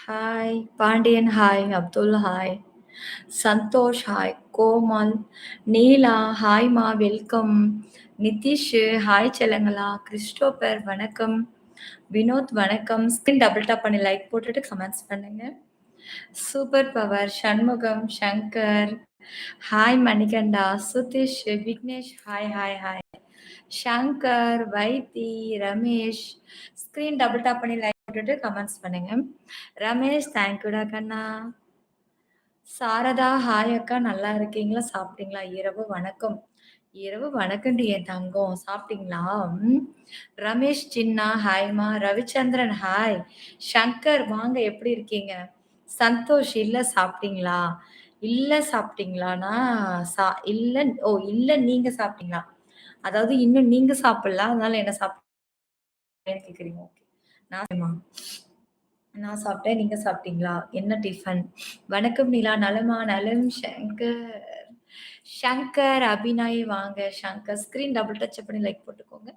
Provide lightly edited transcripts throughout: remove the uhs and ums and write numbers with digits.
Hi Pandiyan hi, Abdul hi, Santhosh hi, Komal, Neela ஹாய்மா welcome, Nithish hi செல்லங்களா, Christopher வணக்கம், வினோத் வணக்கம். ஸ்கிரீன் டபுள் டாப் பண்ணி லைக் போட்டுட்டு கமெண்ட்ஸ் பண்ணுங்க. Super power Shanmugam, Shankar hi, மணிகண்டா, Sudheesh, Vignesh hi hi hi, Shankar, Vaithi, Ramesh. Screen double tap பண்ணி லைக் போட்டுட்டு கமெண்ட்ஸ் பண்ணுங்க. ரமேஷ் தேங்க்யூடா கண்ணா. சாரதா ஹாய் அக்கா, நல்லா இருக்கீங்களா, சாப்பிட்டீங்களா? இரவு வணக்கம். இரவு வணக்கம்டி என் தங்கம், சாப்பிட்டீங்களா? ரமேஷ் சின்னா ஹாய்மா, ரவிச்சந்திரன் ஹாய், சங்கர் வாங்க, எப்படி இருக்கீங்க? சந்தோஷ் இல்ல சாப்பிட்டீங்களா? இல்ல சாப்பிட்டீங்களானா இல்ல, ஓ இல்ல நீங்க சாப்பிட்டீங்களா? அதாவது இன்னும் நீங்க சாப்பிடல, அதனால என்ன சாப்பிட்டேன்னு கேக்குறீங்க. ஓகே. நான் சாப்பிட்டேன். நீங்க சாப்பிட்டீங்களா? என்ன டிஃபன்? வணக்கம் நிலா, நலமா? நலம் சங்கர். சங்கர், அபிநய் வாங்க சங்கர். ஸ்க்ரீன் டபுள் டச் பண்ணி லைக் போட்டுக்கோங்க.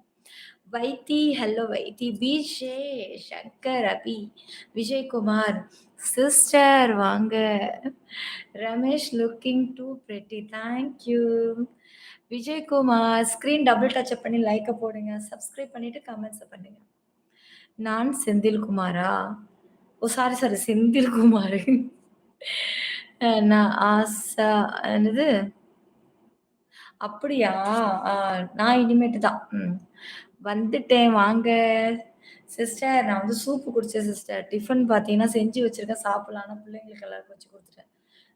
வைத்தி, ஹலோ வைத்தி, விஜே, சங்கர், அபி, விஜயகுமார், சிஸ்டர் வாங்க. Ramesh looking too pretty, thank you. Vijayakumar, screen double touch பண்ணி லைக்க போடுங்க. சப்ஸ்கிரைப் பண்ணிட்டு கமெண்ட்ஸ் பண்ணுங்க. நான் செந்தில்குமாரா? Oh sorry sorry, Senthilkumar. நான் ஆசா என்னது? அப்படியா? நான் இனிமேட்டு தான். வந்துட்டேன் வாங்க. சிஸ்டர் நான் வந்து சூப்பு குடிச்சேன் சிஸ்டர். டிஃபன் பார்த்தீங்கன்னா செஞ்சு வச்சிருக்கேன், சாப்பிடலான்னு பிள்ளைங்களுக்கு எல்லாருக்கும் வச்சு குடுத்துட்டேன்.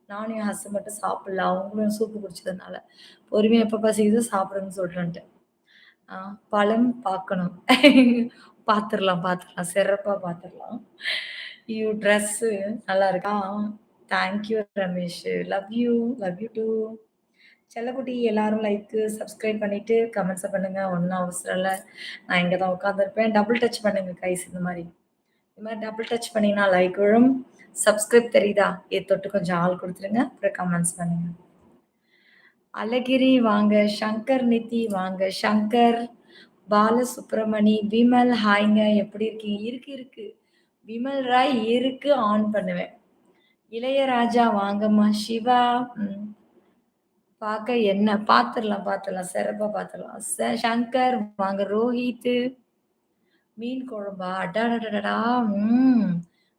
நானும் என் ஹஸ்பண்ட் மட்டும் சாப்பிடல. அவங்களும் சூப்பு குடிச்சதுனால. பொறுமையா எப்ப பசிக்குதோ சாப்பிடுங்கன்னு சொல்லிட்டு வந்துட்டேன். படம் பார்க்கணும். பார்த்துரலாம், பார்த்துரலாம். சிறப்பா பார்த்துரலாம். ட்ரெஸ்ஸு நல்லா இருக்கா? Thank you Ramesh. Love you. Love you too. செல்லக்குட்டி எல்லாரும் லைக்கு, சப்ஸ்கிரைப் பண்ணிட்டு கமெண்ட்ஸ பண்ணுங்க. ஒண்ணும் அவசரம் இல்ல. நான் இங்க தான் உட்கார்ந்திருப்பேன். டபுள் டச் பண்ணுங்க கைஸ் இந்த மாரி. இந்த மாரி டபுள் டச் பண்ணீங்கன்னா லைக் விழும். சப்ஸ்கிரைப் தெரியுதா? தொட்டு கொஞ்சம் ஆள் குடுத்துருங்க. அப்புறம் கமெண்ட்ஸ் பண்ணுங்க. அழகிரி வாங்க, சங்கர் நித்தி வாங்க, சங்கர், பாலசுப்ரமணி, விமல் ஹாய்ங்க, எப்படி இருக்கீங்க? இருக்கு. விமல் ராய் இருக்கு, ஆன் பண்ணுவேன். இளையராஜா வாங்கம்மா, சிவா, பார்க்க என்ன? பார்த்துரலாம். சிறப்பா பார்த்துரலாம். சங்கர் வாங்க, ரோஹித், மீன் குழம்பா? அடடடடா!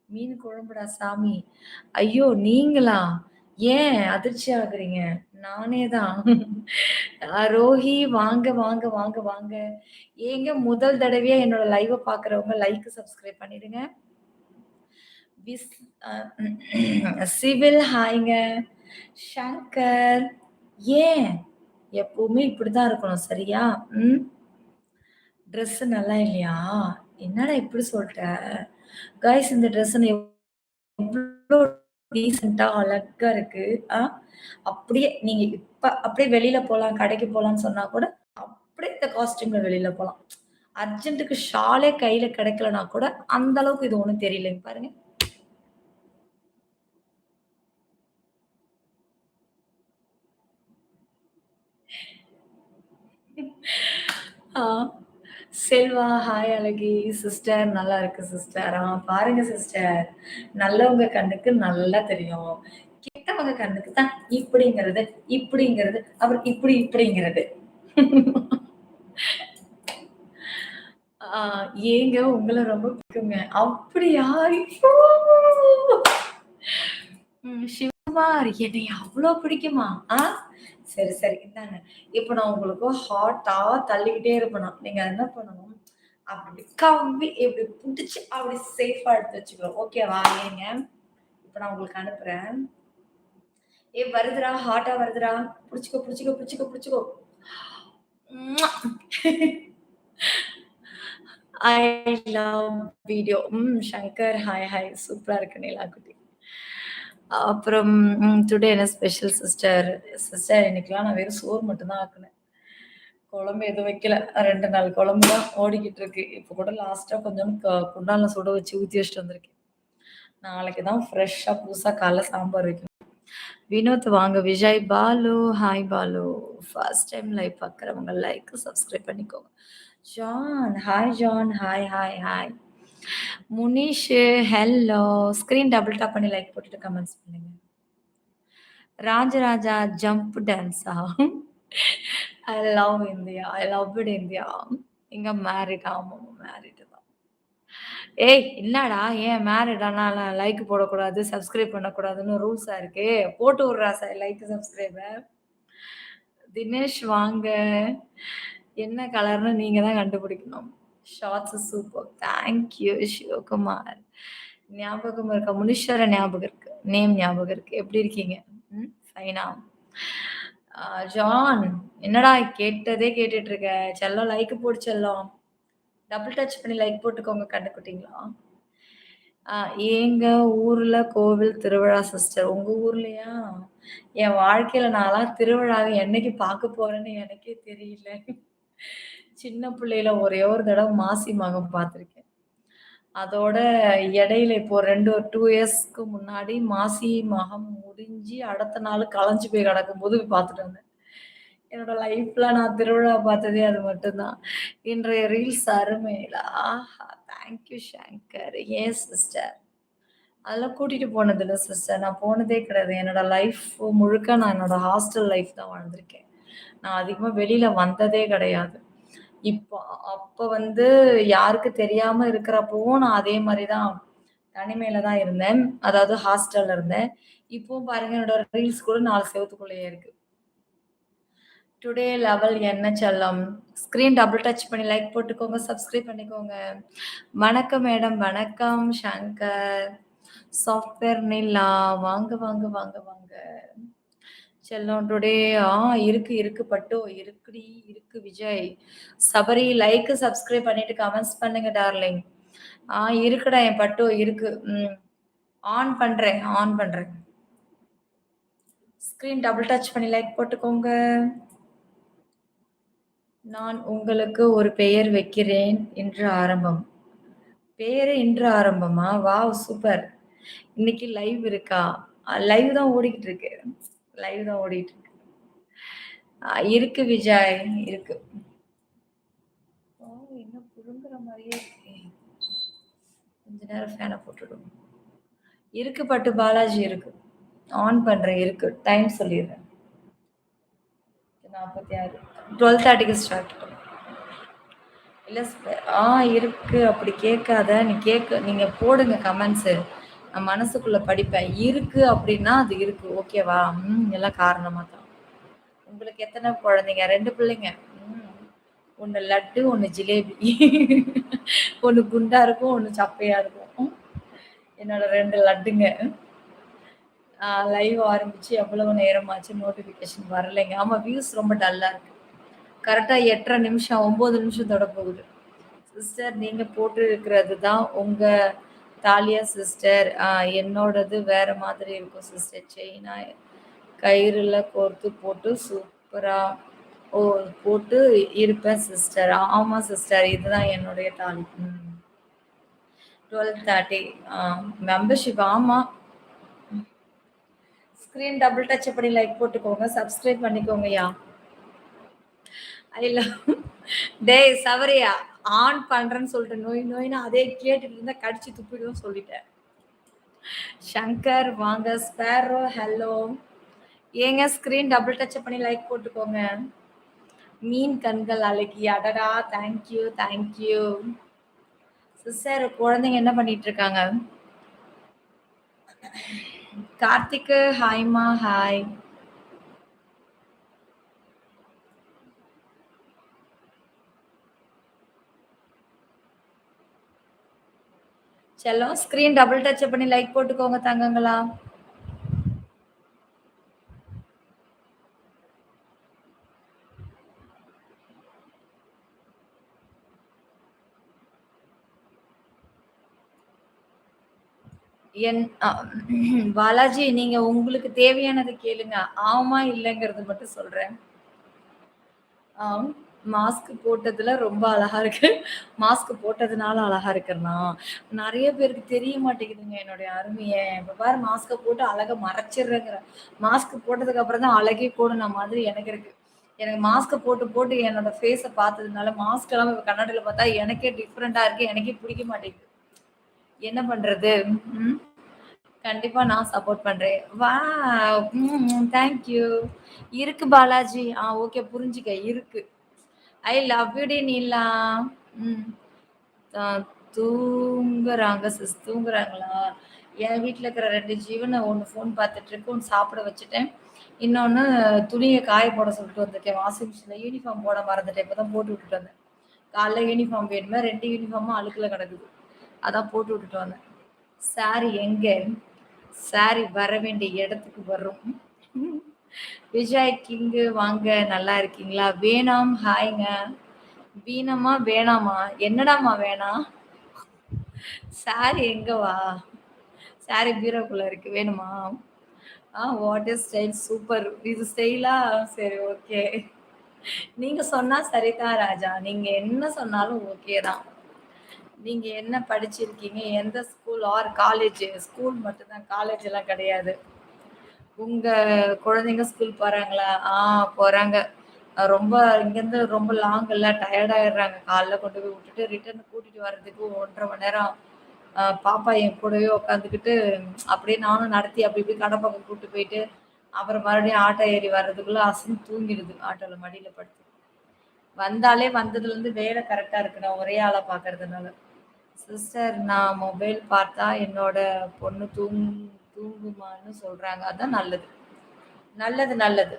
மீன் குழம்புடா சாமி. ஐயோ! நீங்களா? ஏன் அதிர்ச்சி ஆகுறீங்க? நானே தான். ரோஹி வாங்க. ஏங்க முதல் தடவையா என்னோட லைவ பார்க்குறவங்க லைக், சப்ஸ்கிரைப் பண்ணிடுங்க. விஸ் அ சிவில் ஹாய்ங்க. சங்கர், ஏன்? எப்பவுமே இப்படிதான் இருக்கணும் சரியா? ட்ரெஸ் நல்லா இல்லையா? என்னடா இப்படி சொல்ட்ட? காய்ஸ் இந்த ட்ரெஸ் எவ்ளோ டீசென்ட்டா அழகா இருக்கு. ஆ அப்படியே நீங்க இப்ப அப்படியே வெளியில போலாம், கடைக்கு போலான்னு சொன்னா கூட, அப்படியே இந்த காஸ்டியூம்ல வெளியில போலாம். அர்ஜென்ட்டுக்கு ஷாலே கையில கிடைக்கலனா கூட, அந்த அளவுக்கு இது ஒண்ணும் தெரியலங்க பாருங்க. ஆ. செல்வா, ஹாய் அழகி. சிஸ்டர் நல்லா இருக்கு சிஸ்டர். பாருங்க சிஸ்டர். நல்லவங்க கண்ணுக்கு நல்லா தெரியும். கெட்டவங்க கண்ணுக்கு தான் இப்படிங்கிறது, அப்புறம் இப்படிங்கிறது. ஆ ஏங்க உங்கள ரொம்ப பிடிக்குங்க. அப்படியா? ஐயோ! சிவகுமார் என்னைய அவ்ளோ பிடிக்குமா? சரி. இந்தாங்க. இப்ப நான் உங்களுக்கு ஹாட்டா தள்ளிக்கிட்டே இருப்பேன் நான். நீங்க என்ன பண்ணணும், அப்படி கவ்வி இப்படி புடிச்சு அப்படி சேஃபா எடுத்து வச்சுக்கணும். ஓகேவா? ஏங்க, இப்ப நான் உங்களுக்கு அனுப்புறேன். வருதுடா, ஹாட்டா வருதுடா. புடிச்சுக்கோ. I love video. Shankar hi. சூப்பரா இருக்கு நிலாக்குட்டி. அப்புறம் டுடே என்ன ஸ்பெஷல் சிஸ்டர்? சிஸ்டர் இன்னைக்கெல்லாம் நான் வெறும் சோறு மட்டும் தான் ஆக்குனேன். குழம்பு எதுவும் வைக்கல. 2 நாள் குழம்பு தான் ஓடிக்கிட்டு இருக்கு. இப்ப கூட லாஸ்ட்டா கொஞ்சம் குண்டான்ல சுட வச்சு ஊத்தி வச்சுட்டு வந்திருக்கேன். நாளைக்கு தான் ஃப்ரெஷ்ஷா புதுசா காலைல சாம்பார் வைக்கணும். வினோத் வாங்க, Vijay, Balu hi Balu. First time live பார்க்குறவங்க லைக், சப்ஸ்கிரைப் பண்ணிக்கோங்க. John hi, John hi. Munish hello. Screen double tap பண்ணி லைக் போட்டுட்டு கமெண்ட்ஸ் பண்ணுங்க. ராஜராஜா ஜம்ப் டான்ஸா? I love India. I loved India. இங்க மேரிட். ஆமா, மேரிட் தான். ஏய் என்னடா ஏன் மேரிட் ஆனா லைக் போடக்கூடாது, சப்ஸ்கிரைப் பண்ணக்கூடாதுன்னு ரூல்ஸா இருக்கு. போட்டு விட்றா லைக், சப்ஸ்கிரைப. தினேஷ் வாங்க. என்ன கலர்ன்னு நீங்க தான் கண்டுபிடிக்கணும். Shorts super. Thank you Sivakumar. ஞாபகம் இருக்கா? முனீஸ்வர ஞாபகம் இருக்கு. நேம் ஞாபகம் இருக்கு. எப்படி இருக்கீங்க? ஃபைனா? ஜான் என்னடா கேட்டதே கேட்டுட்டு இருக்க? செல்லம் லைக் போடு செல்லம். டபுள் டச் பண்ணி லைக் போட்டுக்கோங்க கண்டுக்குட்டிங்களா. எங்க ஊர்ல கோவில் திருவிழா சிஸ்டர். உங்க ஊர்லயா? என் வாழ்க்கையில நான்லாம் திருவிழாவை என்னைக்கு பார்க்க போறேன்னு எனக்கே தெரியல. சின்ன பிள்ளையில ஒரே ஒரு தடவை மாசி மகம் பார்த்துருக்கேன். அதோட இடையில இப்போ 2 இயர்ஸ்க்கு முன்னாடி மாசி மகம் முடிஞ்சு அடுத்த நாள் கலைஞ்சு போய் கிடக்கும்போது பார்த்துட்டு வந்தேன். என்னோட லைஃப்ல நான் திருவிழா பார்த்ததே அது மட்டும்தான். இன்றைய ரீல்ஸ் அருமையில ஆஹா! Thank you Shankar. Yes sister. அதெல்லாம் கூட்டிட்டு போனதில்ல சிஸ்டர். நான் போனதே கிடையாது. என்னோட லைஃப் முழுக்க நான் என்னோட ஹாஸ்டல் லைஃப் தான் வாழ்ந்திருக்கேன். நான் அதிகமா வெளியில வந்ததே கிடையாது. இப்போ அப்ப வந்து யாருக்கு தெரியாம இருக்கிறப்பவும் நான் அதே மாரி தான் தனிமையில தான் இருந்தேன். அதாவது ஹாஸ்டல்ல இருந்தேன். இப்பவும் பாருங்க என்னோட ரீல்ஸ் கூட 4 செவுத்துக்குள்ளேயே இருக்கு. டுடே லெவல் என்ன செல்லம்? ஸ்க்ரீன் டபுள் டச் பண்ணி லைக் போட்டுக்கோங்க, சப்ஸ்கிரைப் பண்ணிக்கோங்க. வணக்கம் மேடம். வணக்கம் ஷங்கர். சாஃப்ட்வேர் நிலா. வாங்க, வாங்க, வாங்க, வாங்க. செல்லம் டுடே இருக்கு பட்டு. இருக்குடி, இருக்கு விஜய். சபரி லைக், சப்ஸ்கிரைப் பண்ணிட்டு கமெண்ட்ஸ் பண்ணுங்க டார்லிங். இருக்குடா என் பட்டு இருக்கு. ஆன் பண்றேன், ஆன் பண்றேன். ஸ்க்ரீன் டபுள் டச் பண்ணி லைக் போட்டுக்கோங்க. நான் உங்களுக்கு ஒரு பெயர் வைக்கிறேன் இன்று ஆரம்பம். பெயரே இன்று ஆரம்பமா? வாவ்! சூப்பர். இன்னைக்கு லைவ் இருக்கா? லைவ் தான் ஓடிக்கிட்டு இருக்கு. லைவ் தான் ஓடிட்டு இருக்கு. இருக்கு விஜய், இருக்கு. என்ன புழுங்குற மாரியே இருக்கே. கொஞ்ச நேரம் ஃபேன போட்டுடும். இருக்கு பட்டு பாலாஜி இருக்கு. ஆன் பண்றேன் இருக்கு. டைம் சொல்லிடுறேன். 46. 12:30க்கு ஸ்டார்ட். இல்ல இருக்கு. அப்படி கேட்காத. நீங்க போடுங்க கமெண்ட்ஸு. நான் மனசுக்குள்ள படிப்பேன். இருக்கு அப்படின்னா அது இருக்கு. ஓகேவா? எல்லாம் காரணமா தான். உங்களுக்கு எத்தனை குழந்தைங்க? 2 பிள்ளைங்க. ஒண்ணு லட்டு, ஒண்ணு ஜிலேபி. ஒண்ணு குண்டா இருக்கும், ஒண்ணு சப்பையா இருக்கும். என்னோட 2 லட்டுங்க. லைவ் ஆரம்பிச்சு எவ்வளவு நேரமாச்சு நோட்டிஃபிகேஷன் வரலைங்க. ஆமா வியூஸ் ரொம்ப டல்லா இருக்கு. கரெக்டா 8:30 நிமிஷம் 9 நிமிஷம் தொட போகுது. சிஸ்டர் நீங்க போட்டு இருக்கிறது தான் உங்க தாலியா சிஸ்டர். என்னோடது வேற மாதிரி இருக்கும் சிஸ்டர். செயினா கயிறுல கோர்த்து போட்டு சூப்பரா போட்டு இருப்பேன் சிஸ்டர். ஆமா சிஸ்டர் இதுதான் என்னுடைய தாலி. 12:30 மெம்பர்ஷிப். ஆமா. ஸ்க்ரீன் டபுள் டச் பண்ணி லைக் போட்டுக்கோங்க, சப்ஸ்கிரைப் பண்ணிக்கோங்கயா. ஐ லவ் டேய் சவரியா ஆன் பண்றேன்னு சொல்லிட்டு நோயின்னு அதே கேட்டுட்டு இருந்தா கடிச்சு துப்பிடுவோம் சொல்லிட்டேன். ஷங்கர் வாங்க. Sparrow hello. ஏங்க ஸ்க்ரீன் டபுள் டச் பண்ணி லைக் போட்டுக்கோங்க. மீன் கண்கள் அழகி. அடடா தேங்க்யூ தேங்க்யூ. சிஸ்டர் குழந்தைங்க என்ன பண்ணிட்டு இருக்காங்க? கார்த்திக் ஹாய்மா ஹாய். செல்லம் ஸ்க்ரீன் டபுள் டச் பண்ணி லைக் போட்டுக்கோங்க தங்கங்களா. பாலாஜி நீங்க உங்களுக்கு தேவையானதை கேளுங்க. ஆமா இல்லைங்கிறது மட்டும் சொல்றேன். மாஸ்க் போட்டதுல ரொம்ப அழகா இருக்கு. மாஸ்க் போட்டதுனால அழகா இருக்கிறனா? நெறைய பேருக்கு தெரிய மாட்டேங்குதுங்க என்னுடைய அருமைய. இப்ப பாரு மாஸ்க்க போட்டு அழகா மறைச்சிடுறேங்கிறேன். மாஸ்க் போட்டதுக்கு அப்புறம் தான் அழகே கூடுன மாதிரி எனக்கு இருக்கு. எனக்கு மாஸ்க்க போட்டு போட்டு என்னோட ஃபேஸ பார்த்ததுனால மாஸ்க் இல்லாம கண்ணாடில பார்த்தா எனக்கே டிஃபரெண்ட்டா இருக்கு. எனக்கே பிடிக்க மாட்டேங்குது. என்ன பண்றது? ம். கண்டிப்பா நான் சப்போர்ட் பண்றேன். வாவ்! Thank you. இருக்கு பாலாஜி. ஓகே புரிஞ்சுக்க. இருக்கு. ஐ லவ் யூ டி நீலா. ம். அ தூங்குறாங்க சிஸ். தூங்குறாங்களா? என் வீட்ல இருக்கிற 2 ஜீவன ஒண்ணு ஃபோன் பார்த்துட்டு இருக்கு. ஒண்ணு சாப்பிட வச்சுட்டேன். இன்னொன்னு துணிய காய போட சொல்லிட்டு வந்திருக்கேன். வாஷிங் மிஷின்ல யூனிஃபார்ம் போட மறந்துட்டேன். இப்ப தான் போட்டு விட்டுட்டு வந்தேன். காலைல யூனிஃபார்ம் வேணுமே 2 யூனிஃபார்மும் அழுக்குல கிடக்குது. அதான் போட்டு விட்டுட்டு வந்தேன். சாரி எங்க? சாரி வர வேண்டிய இடத்துக்கு வரும். விஜய் கிங்கு வாங்க நல்லா இருக்கீங்களா? வேணாம் ஹாய்ங்க. வீணமா வேணாமா? என்னடாம்மா வேணாம்? சாரி எங்க வா? சாரி பீரோக்குள்ள இருக்கு. வேணுமா? What is style super. இது ஸ்டைலா? சரி ஓகே. நீங்க சொன்னா சரிதான் ராஜா. நீங்க என்ன சொன்னாலும் ஓகே தான். நீங்க என்ன படிச்சிருக்கீங்க? எந்த ஸ்கூல் ஆர் காலேஜ்? ஸ்கூல் மட்டும் தான். காலேஜ் எல்லாம் கிடையாது. உங்க குழந்தைங்க ஸ்கூல் போறாங்களா? போறாங்க. ரொம்ப இங்கேருந்து ரொம்ப லாங் இல்ல. டயர்ட் ஆயிடுறாங்க. காலைல கொண்டு போய் விட்டுட்டு ரிட்டர்ன் கூட்டிட்டு வர்றதுக்கு 1 1/2 மணி நேரம். பாப்பா என் கூடவே உட்காந்துக்கிட்டு அப்படியே நானும் நடத்தி அப்படி இப்படி கடை பக்கம் கூட்டு போயிட்டு, அப்புறம் மறுபடியும் ஆட்டோ ஏறி வர்றதுக்குள்ள அசந்து தூங்கிடுது ஆட்டோல மடியில படுத்து. வந்தாலே வந்ததுலேருந்து வேலை கரெக்ட்டா இருக்கு. நான் ஒரே ஆளா பார்க்கறதுனால. சிஸ்டர் நான் மொபைல் பார்த்தா என்னோட பொண்ணு தூங்குமான்னு சொல்றாங்க. அதான் நல்லது. நல்லது, நல்லது.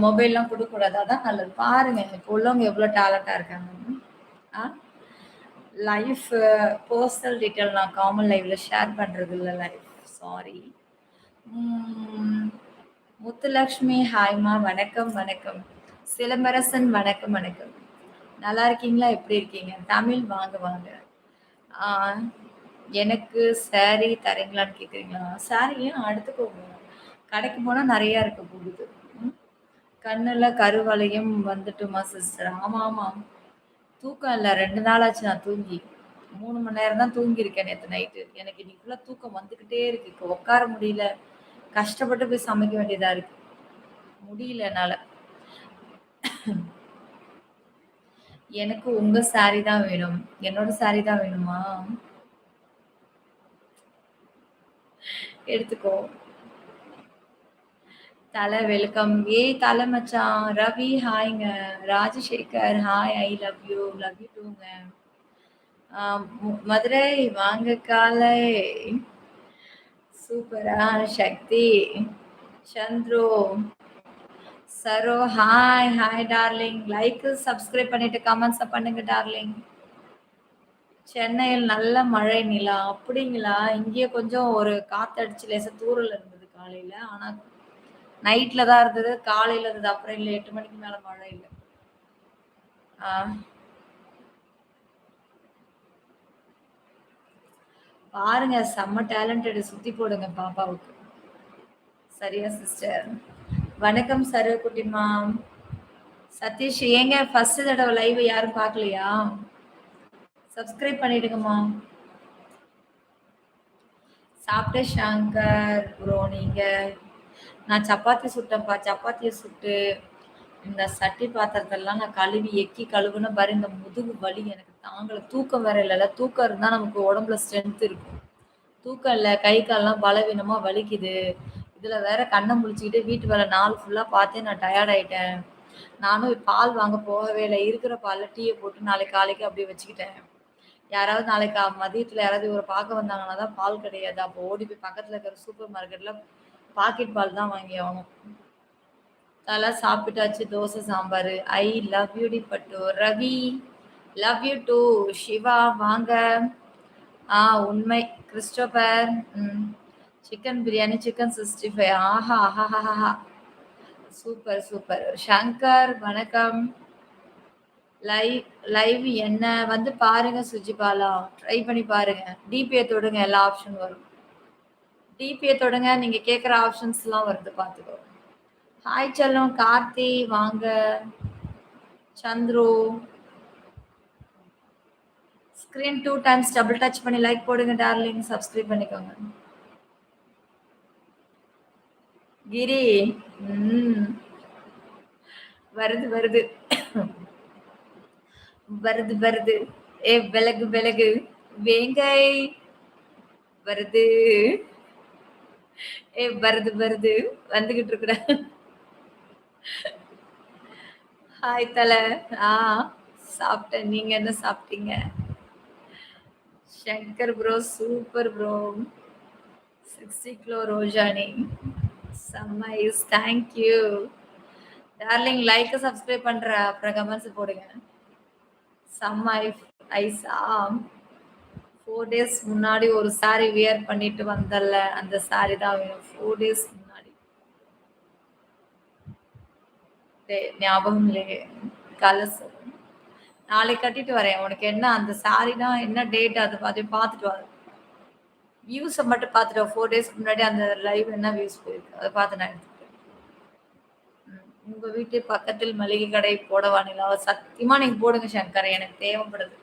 மொபைல்லாம் குடுக்கக்கூடாது. அதான் நல்லது. பாருங்க, இப்போ உள்ளவங்க எவ்ளோ டேலண்டா இருக்காங்கன்னு. ஆ லைஃப் பெர்சனல் டீட்டெயில் நான் காமன் லைவ்ல ஷேர் பண்றது இல்ல லைஃப். சாரி. ம். முத்துலக்ஷ்மி ஹாய்மா. வணக்கம், வணக்கம். சிலம்பரசன் வணக்கம், வணக்கம். நல்லா இருக்கீங்களா? எப்படி இருக்கீங்க? தமிழ் வாங்க, வாங்க. ஆ எனக்கு சாரி தரீங்களான்னு கேட்குறீங்களா? சாரி ஏன் எடுத்துக்கோங்க. கடைக்கு போனா நெறையா இருக்க போகுது. ம். கண்ணுல கருவளையம் வந்துட்டுமா சிஸ்டர்? ஆமா, ஆமா. தூக்கம் இல்ல. 2 நாள் ஆச்சு நான் தூங்கி. 3 மணி நேரம் தான் தூங்கியிருக்கேன் நேத்து நைட்டு. எனக்கு இன்னைக்கு ஃபுல்லா தூக்கம் வந்துகிட்டே இருக்கு. இப்போ உட்கார முடியல. கஷ்டப்பட்டு போய் சமைக்க வேண்டியதா இருக்கு. முடியல என்னால. எனக்கு உங்க சாரி தான் வேணும். என்னோட சாரி தான் வேணுமா? எடுத்துக்கோ. தல வெல்கம். ஏய் தல மச்சான். ரவி ஹாய்ங்க. Rajasekar hi. I love you. Love you டூங்க. மதுரை வாங்க காலை. சூப்பரா Sakthi. Chandru. Saro hi. Hi darling. Like, subscribe பண்ணிட்டு கமெண்ட்ஸ் பண்ணுங்க டார்லிங். சென்னையில் நல்ல மழை நிலா. அப்படிங்களா? இங்கேயே கொஞ்சம் ஒரு காத்தடிச்சு லேசா தூறல் இருந்தது காலையில. ஆனா நைட்ல தான் இருந்தது. காலையில இருந்தது. அப்புறம் இல்ல 8 மணிக்கு மேல மழை இல்ல. ஆ பாருங்க செம்ம டேலண்டட். சுத்தி போடுங்க பாப்பாவுக்கு. சரியா சிஸ்டர்? வணக்கம் சரோ குட்டிமா. சதீஷ் ஏங்க ஃபர்ஸ்ட் தடவை லைவ் யாரும் பார்க்கலையா? சப்ஸ்கிரைப் பண்ணிடுங்கம்மா. சாப்பிட்ட ஷங்கர் ப்ரோ நீங்க? நான் சப்பாத்தி சுட்டேன்ப்பா. சப்பாத்திய சுட்டு இந்த சட்டி பாத்திரத்தெல்லாம் நான் கழுவி எக்கி கழுவுன பாரு இந்த முதுகு வலி எனக்கு தாங்கல. தூக்கம் வேற இல்லைல்ல. தூக்கம் இருந்தா நமக்கு உடம்புல ஸ்ட்ரென்த் இருக்கும். தூக்கம் இல்ல. கை கால்லாம் பலவீனமா வலிக்குது. இதுல வேற கண்ண முழிச்சுக்கிட்டு வீட்டு வேலை நாள் ஃபுல்லா பார்த்தே நான் டயர்ட் ஆயிட்டேன். நானும் பால் வாங்க போகவே இல்ல. இருக்கிற பால்ல டீய போட்டு நாளைக்கு காலைக்கு அப்படியே வச்சுக்கிட்டேன். யாராவது நாளைக்கு மதியத்துல யாராவது இவர பார்க்க வந்தாங்கன்னா தான் பால் கிடையாது. அப்போ ஓடி போய் பக்கத்துல இருக்கிற சூப்பர் மார்க்கெட்ல பாக்கெட் பால் தான் வாங்கி ஆகணும். தல சாப்பிட்டாச்சு. Dosa, sambar. I love you டி பட்டு. Ravi love you too. Siva வாங்க. உண்மை. கிறிஸ்டோபர். ம். Chicken biryani, chicken 65. ஆஹா! ஆஹாஹாஹா! Super, super. ஷங்கர் வணக்கம். லைவ் லைவ் என்ன வந்து பாருங்க சுஜிபாலா. ட்ரை பண்ணி பாருங்க. டிபிய தொடுங்க எல்லா ஆப்ஷன் வரும். டிபிய தொடுங்க. நீங்க கேட்குற ஆப்ஷன்ஸ்லாம் வருது பார்த்துக்கோ. ஹாய் செல்லம். கார்த்தி வாங்க. Chandru. Screen 2 times double touch பண்ணி லைக் போடுங்க டார்லிங். சப்ஸ்கிரைப் பண்ணிக்கோங்க. கிரி. ம். வருது, வருது. வருது, வருது. விலகு, விலகு. வேங்கை வருது. வருது வருது. வந்துகிட்டு இருக்குடா. ஹாய் தல. ஆ சாப்பிட்டேன். நீங்க என்ன சாப்பிட்டீங்க? Shankar bro super bro. 60 kilo ரோஜானி. செம்ம ice. Thank you. Darling like subscribe பண்ற அப்புறம் கமெண்ட்ஸ் போடுங்க. செம்ம ஐஸா 4 டேஸ் முன்னாடி ஒரு சாரி வியர் பண்ணிட்டு வந்தல அந்த சாரி தான் வேணும். 4 டேஸ் முன்னாடி ஞாபகம் இல்லையே. கலர் நாளைக்கு கட்டிட்டு வரேன். உனக்கு என்ன அந்த சாரினா என்ன டேட் அது அதை பார்த்துட்டு வர. வியூஸை மட்டும் பார்த்துட்டு 4 டேஸ்க்கு முன்னாடி அந்த லைவ் என்ன வியூஸ் போயிருக்கு அதை பார்த்து நான் எடுத்துக்கிறேன். உங்க வீட்டு பக்கத்தில் மளிகை கடை போடவானிலா? சத்தியமா நீங்க போடுங்க சங்கர், எனக்கு தேவைப்படுது.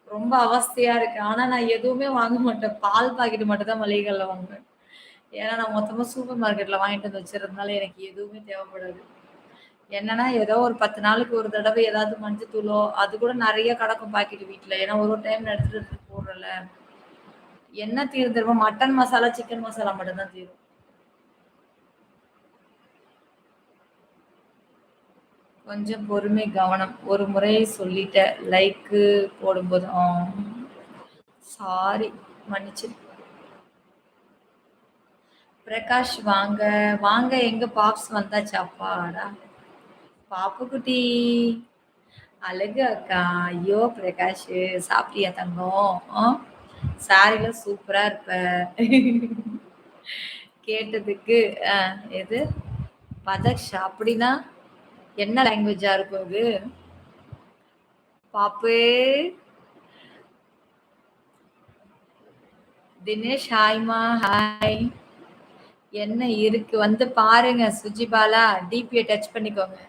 ரொம்ப அவஸ்தையா இருக்கு. ஆனா நான் எதுவுமே வாங்க மாட்டேன். பால் பாக்கெட் மட்டும் தான் மளிகை கடையில வாங்குவேன். ஏன்னா நான் மொத்தமா சூப்பர் மார்க்கெட்ல வாங்கிட்டு வந்து வச்சிருந்தனால எனக்கு எதுவுமே தேவைப்படாது. என்னன்னா ஏதோ ஒரு 10 நாளுக்கு ஒரு தடவை ஏதாவது மஞ்சத்தூளோ அது கூட நிறைய கிடக்கும் பாக்கெட் வீட்டுல. ஏன்னா ஒரு டைம் எடுத்துட்டு போடுறல. என்ன தீரும் தெரியுமா? மட்டன் மசாலா சிக்கன் மசாலா மட்டும் தான் தீரும். கொஞ்சம் பொறுமை கவனம். ஒரு முறை சொல்லிட்ட லைக்கு போடும்போது சாரி மன்னிச்சிரு. பிரகாஷ் வாங்க வாங்க. எங்க பாப்ஸ் வந்தாச்சாப்பாடா? பாப்பு குட்டி அழகு அக்கா. ஐயோ பிரகாஷ் சாப்பிட்டியா தங்கம்? சாரில சூப்பரா இருப்ப. கேட்டதுக்கு எது பதக்ஷ் அப்படின்னா என்ன லாங்குவேஜா இருக்கும் இது? பாப்பு தினேஷ் ஹாய்மா. ஹாய். என்ன இருக்கு வந்து பாருங்க. சுஜிபாலா டிபியை டச் பண்ணிக்கோங்க.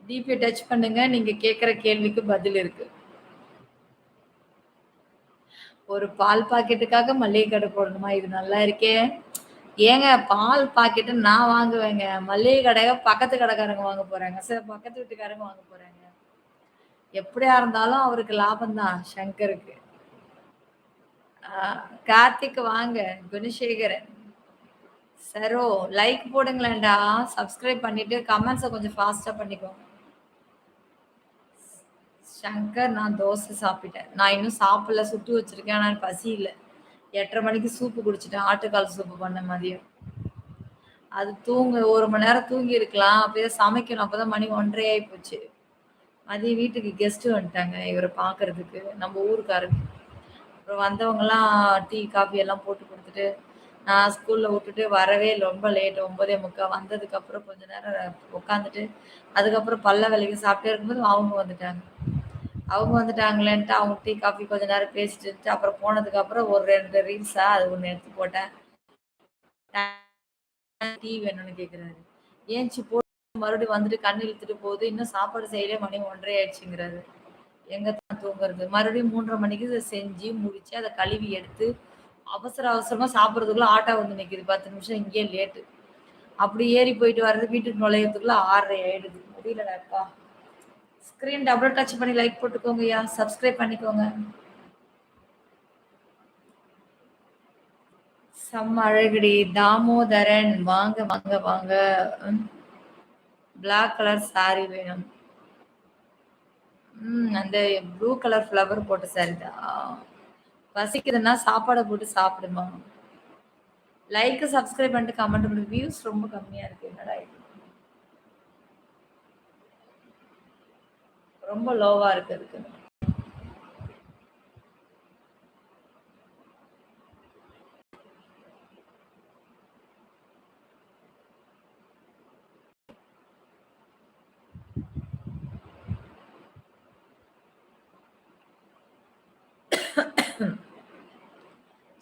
டிபியை டச் பண்ணுங்க. நீங்க கேட்குற கேள்விக்கு பதில் இருக்கு. ஒரு பால் பாக்கெட்டுக்காக மளிகை கடை போடணுமா? இது நல்லா இருக்கே. ஏங்க பால் பாக்கெட்டு நான் வாங்குவேங்க. மளிகை கடையை பக்கத்து கடைக்காரங்க வாங்க போறாங்க. சரி பக்கத்து வீட்டுக்காரங்க வாங்க போறாங்க. எப்படியா இருந்தாலும் அவருக்கு லாபம் தான் சங்கருக்கு. கார்த்திக் வாங்க. குணசேகரன் சரோ லைக் போடுங்களேன்டா. சப்ஸ்கிரைப் பண்ணிட்டு கமெண்ட்ஸை கொஞ்சம் ஃபாஸ்டா பண்ணிக்கோங்க. சங்கர் நான் தோசை சாப்பிட்டேன். நான் இன்னும் சாப்பிடல. சுட்டு வச்சிருக்கேன். ஆனால் பசி இல்லை. 8:30 மணிக்கு சூப்பு குடிச்சிட்டேன். ஆட்டுக்கால் சூப்பு பண்ண மதியம். அது தூங்க 1 மணி நேரம் தூங்கி இருக்கலாம். அப்படியே சமைக்கணும். அப்பதான் மணி 1:30 ஆகி போச்சு. மதியம் வீட்டுக்கு கெஸ்ட் வந்துட்டாங்க இவரை பாக்குறதுக்கு. நம்ம ஊருக்காரங்க. அப்புறம் வந்தவங்கலாம் டீ காஃபி எல்லாம் போட்டு கொடுத்துட்டு நான் ஸ்கூல்ல விட்டுட்டு வரவே ரொம்ப லேட். 9:45 வந்ததுக்கு அப்புறம் கொஞ்ச நேரம் உட்காந்துட்டு அதுக்கப்புறம் பல்ல விலைக்கு சாப்பிட்டே இருக்கும்போது அவங்க வந்துட்டாங்க. அவங்க வந்துட்டாங்களேன்ட்டு அவங்க டீ காஃபி கொஞ்ச நேரம் பேசிட்டு இருந்துட்டு அப்புறம் போனதுக்கு அப்புறம் ஒரு 2 ரீல்ஸா அது ஒண்ணு எடுத்து போட்டேன். டீ வேணும்னு கேக்குறாரு. ஏன்ச்சி போட்டு மறுபடியும் வந்துட்டு கண்ணு இழுத்துட்டு போகுது. இன்னும் சாப்பாடு செய்யலே மணி 1:30 ஆயிடுச்சுங்கிறாரு. எங்க தான் தூங்குறது? மறுபடியும் 3:30 மணிக்கு இதை செஞ்சு முடிச்சு அதை கழுவி எடுத்து அவசர அவசரமா சாப்பிட்றதுக்குள்ள ஆட்டோ வந்து நிக்குது. 10 நிமிஷம் இங்கேயே லேட்டு. அப்படி ஏறி போயிட்டு வர்றது வீட்டுக்கு நுழையறதுக்குள்ள 6:30 ஆயிடுது. முடியலடாப்பா. ஸ்கிரீன் டபுள் டச் பண்ணி லைக் போட்டுக்கோங்கய்யா. சப்ஸ்கிரைப் பண்ணிக்கோங்க. செம்ம அழகுடி. தாமோதரன் வாங்க வாங்க வாங்க. பிளாக் கலர் சாரி வேணும். அந்த ப்ளூ கலர் ஃப்ளவர் போட்ட சாரி தான். பசிக்குதுன்னா சாப்பாடை போட்டு சாப்பிடுமா. லைக் சப்ஸ்கிரைப் பண்ணிட்டு கமெண்ட் பண்ணு. வியூஸ் ரொம்ப கம்மியா இருக்கு. என்னடா இது? ரொம்ப லோவா இருக்கு அதுக்கு.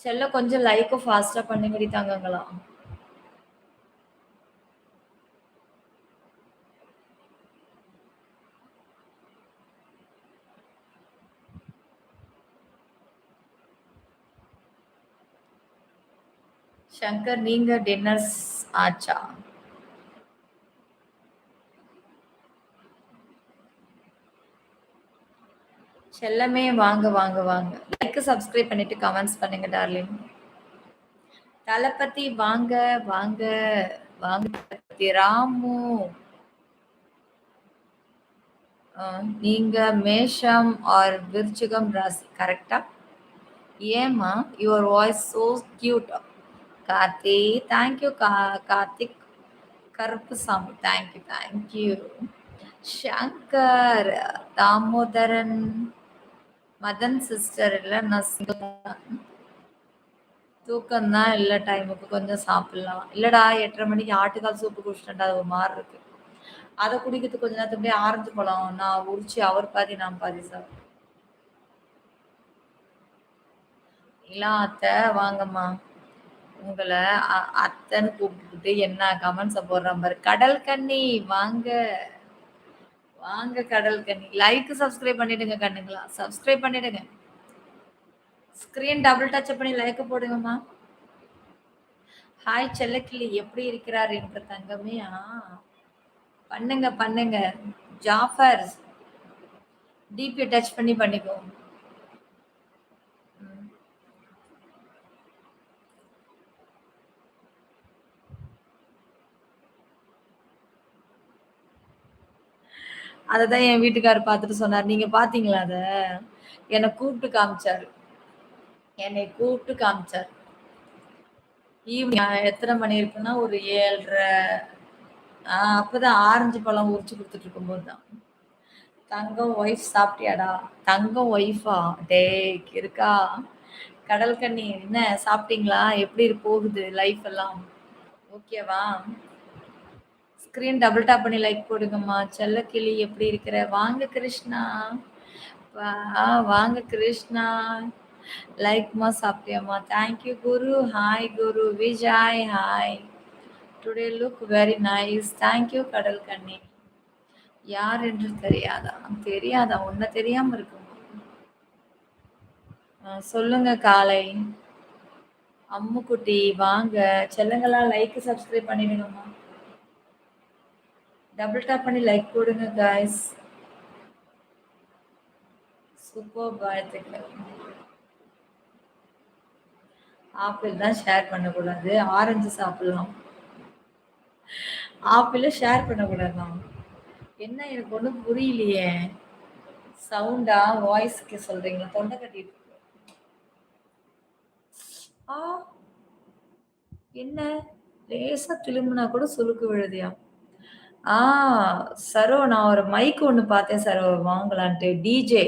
செல்ல கொஞ்சம் லைக் ஃபாஸ்டா பண்ணுங்கடி தாங்கங்களா. சங்கர் நீங்க டின்னர்ஸ் ஆச்சா? செல்லமே வாங்க வாங்க வாங்க. லைக் சப்ஸ்கிரைப் பண்ணிட்டு கமெண்ட்ஸ் பண்ணுங்க டார்லிங். தளபதி வாங்க வாங்க வாங்க தளபதி. ராமு நீங்க மேஷம் ஆர் விருச்சிகம் ராசி கரெக்டா? ஏமா your voice so cute. Karthi thank you Karthik Karuppusamy thank you thank you. Shankar Damodaran Madan sister இல்ல நான் தூக்கம் தான் இல்ல டைமுக்கு கொஞ்சம் சாப்பிடலாம். இல்லடா 8:30 மணிக்கு ஆட்டுக்கால் சூப்பு குடிச்சிட்டேன்டா அது ஒரு மாதிரி இருக்கு. அதை குடிக்கிறதுக்கு கொஞ்ச நேரத்துக்கு அப்படியே ஆரஞ்சு பழம் நான் உரிச்சு அவர் பாதி நான் பாதி சாப்பிட்டேன். இல்ல அத்தை வாங்கம்மா. உங்களை அத்தைன்னு கூப்பிட்டுக்கிட்டு என்ன கமெண்ட்ஸை போடுற மாதிரி. கடல் கண்ணி வாங்க வாங்க கடல் கண்ணி. லைக் சப்ஸ்கிரைப் பண்ணிடுங்க கண்ணுங்களா. சப்ஸ்கிரைப் பண்ணிடுங்க. ஸ்கிரீன் டபுள் டச் பண்ணி லைக் போடுங்கம்மா. ஹாய் செல்லக்கிளி எப்படி இருக்கிறார் என்ற தங்கமே. பண்ணுங்க பண்ணுங்க. ஜாஃபர் டிபி டச் பண்ணி பண்ணிக்கோ. அததான் என் வீட்டுக்காரர் பார்த்துட்டு சொன்னார். நீங்க பாத்தீங்களா அத? என்னை கூப்பிட்டு காமிச்சாரு. என்னை கூப்பிட்டு காமிச்சார். ஈவினிங் எத்தனை மணி இருக்குன்னா ஒரு 7:30. அப்பதான் ஆரஞ்சு பழம் உரிச்சு கொடுத்துட்டு இருக்கும்போது தான். தங்கம் ஒய்ஃப் சாப்பிட்டியாடா? தங்கம் ஒய்ஃபா? டேய் இருக்கா? கடல் கண்ணி என்ன சாப்பிட்டீங்களா? எப்படி போகுது லைஃப் எல்லாம்? ஓகேவா? ஸ்கிரீன் டபுள் டாப் பண்ணி லைக் போடுங்கம்மா. செல்லக்கிளி எப்படி இருக்கிற? வாங்க கிருஷ்ணா. வாங்க கிருஷ்ணா. லைக்மா சாப்பிட்டியாம்மா? Thank you Guru. Hi Guru. Vijay hi. Today look very nice. Thank you கடல் கண்ணி. யார் என்று தெரியாதா? தெரியாதா? உன்னை தெரியாம இருக்குமா? சொல்லுங்க காலை. அம்முக்குட்டி வாங்க. செல்லுங்களா லைக் சப்ஸ்கிரைப் பண்ணிடுங்கம்மா. டபுள் டாப் பண்ணி லைக் போடுங்க காய்ஸ். சூப்பர் வாழ்த்துக்கள். ஆப்பிள் தான் ஷேர் பண்ணக்கூடாது. ஆரஞ்சு சாப்பிடலாம். ஆப்பிள ஷேர் பண்ணக்கூடாதான். என்ன எனக்கு ஒன்றும் புரியலையே. சவுண்டா வாய்ஸ்க்கு சொல்றீங்களா? தொண்டை கட்டிட்டு இருக்கு. என்ன லேசா திரும்பினா கூட சுருக்கு விழுதியா? சரோ நான் ஒரு மைக் ஒன்று பார்த்தேன் சரோ வாங்கலான்ட்டு. டிஜே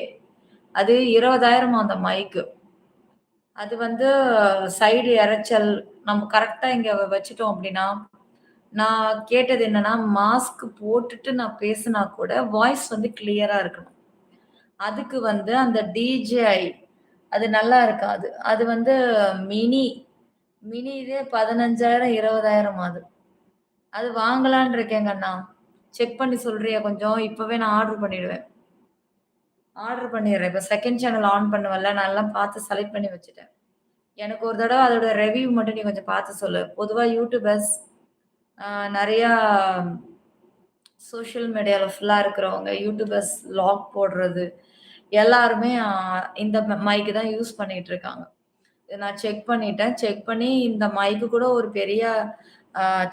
அது 20,000 அந்த மைக்கு. அது வந்து சைடு இரைச்சல் நம்ம கரெக்டா இங்க வச்சுட்டோம் அப்படின்னா, நான் கேட்டது என்னன்னா, மாஸ்க் போட்டுட்டு நான் பேசினா கூட வாய்ஸ் வந்து கிளியரா இருக்கணும். அதுக்கு வந்து அந்த டிஜே அது நல்லா இருக்காது. அது வந்து மினி மினி இதே 15,000 20,000 அது. அது வாங்கலான்னு இருக்கேங்க அண்ணா. செக் பண்ணி சொல்றியா கொஞ்சம்? இப்பவே நான் ஆர்டர் பண்ணிடுவேன். ஆர்டர் பண்ணிடுறேன். இப்ப செகண்ட் சேனல் ஆன் பண்ணுவேன்ல, நான் எல்லாம் பார்த்து செலக்ட் பண்ணி வச்சுட்டேன். எனக்கு ஒரு தடவ அதோட ரிவ்யூ மட்டும் நீ கொஞ்சம் பார்த்து சொல்லு. பொதுவா யூடியூபர்ஸ் நெறையா சோஷியல் மீடியால ஃபுல்லா இருக்கிறவங்க, யூடியூபர்ஸ் வ்ளாக் போடுறது, எல்லாருமே இந்த மைக் தான் யூஸ் பண்ணிட்டு இருக்காங்க. நான் செக் பண்ணிட்டேன். செக் பண்ணி இந்த மைக்கு கூட ஒரு பெரிய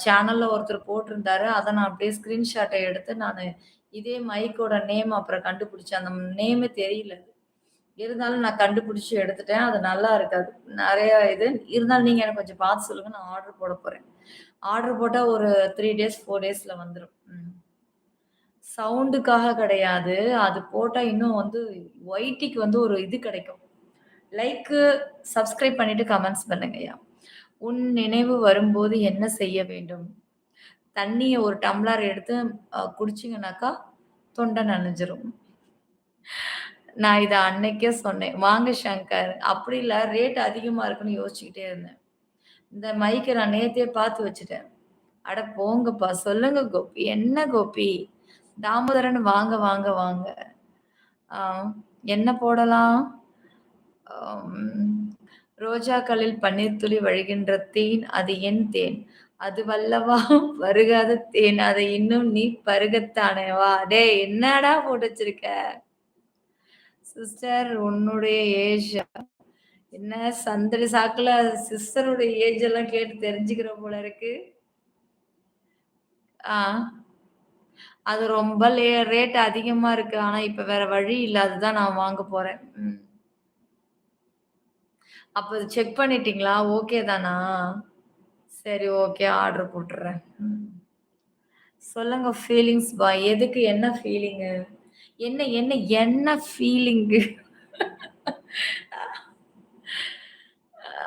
சேனல்ல ஒருத்தர் போட்டிருந்தாரு. அத நான் அப்படியே ஸ்கிரீன்ஷாட்ட எடுத்து நானு இதே மைக்கோட நேம் அப்புறம் கண்டுபிடிச்சேன். அந்த நேமே தெரியல. இருந்தாலும் நான் கண்டுபிடிச்சு எடுத்துட்டேன். அது நல்லா இருக்காது. நெறைய இது. இருந்தாலும் நீங்க எனக்கு கொஞ்சம் பார்த்து சொல்லுங்க. நான் ஆர்டர் போட போறேன். ஆர்டர் போட்டா ஒரு 3 டேஸ், 4 டேஸ்ல வந்துரும். சவுண்டுக்காக கிடையாது. அது போட்டா இன்னும் வந்து ஒய்டிக்கு வந்து ஒரு இது கிடைக்கும். லைக்கு, சப்ஸ்கிரைப் பண்ணிட்டு கமெண்ட்ஸ் பண்ணுங்கய்யா. உன் நினைவு வரும்போது என்ன செய்ய வேண்டும்? தண்ணிய ஒரு டம்ளர் எடுத்து குடிச்சீங்கனாக்கா, தொண்டை நனைஞ்சிரும். நான் இத அன்னைக்கே சொன்னேன். வாங்க சங்கர். அப்படி இல்ல ரேட் அதிகமா இருக்குன்னு யோசிச்சுக்கிட்டே இருந்தேன். இந்த மைக்க நான் நேத்தே பார்த்து வச்சுட்டேன். அட போங்கப்பா. சொல்லுங்க கோபி. என்ன கோபி? தாமோதரன் வாங்க, வாங்க, வாங்க. ஆ என்ன போடலாம்? ரோஜாக்களில் பன்னீர் துளி வழிகின்ற தேன் அது என் தேன். அதுவல்லவா பருகாத தேன். அதை இன்னும் நீ பருகத்தானே வா. டேய் என்னடா போட்டு வச்சிருக்க? சிஸ்டர் உன்னுடைய ஏஜ் என்ன சந்தடி சாக்குல சிஸ்டருடைய ஏஜ் எல்லாம் கேட்டு தெரிஞ்சுக்கிற போல இருக்கு. ஆ. அது ரொம்ப ரேட் அதிகமா இருக்கு. ஆனா இப்ப வேற வழி இல்ல. அதுதான் நான் வாங்க போறேன். ம். அப்ப செக் பண்ணிட்டீங்களா? ஓகே தானா? சரி ஓகே. ஆர்டர் போட்டுறேன். ம். சொல்லுங்க ஃபீலிங்ஸ் பாய். எதுக்கு என்ன ஃபீலிங்கு? என்ன என்ன என்ன ஃபீலிங்கு?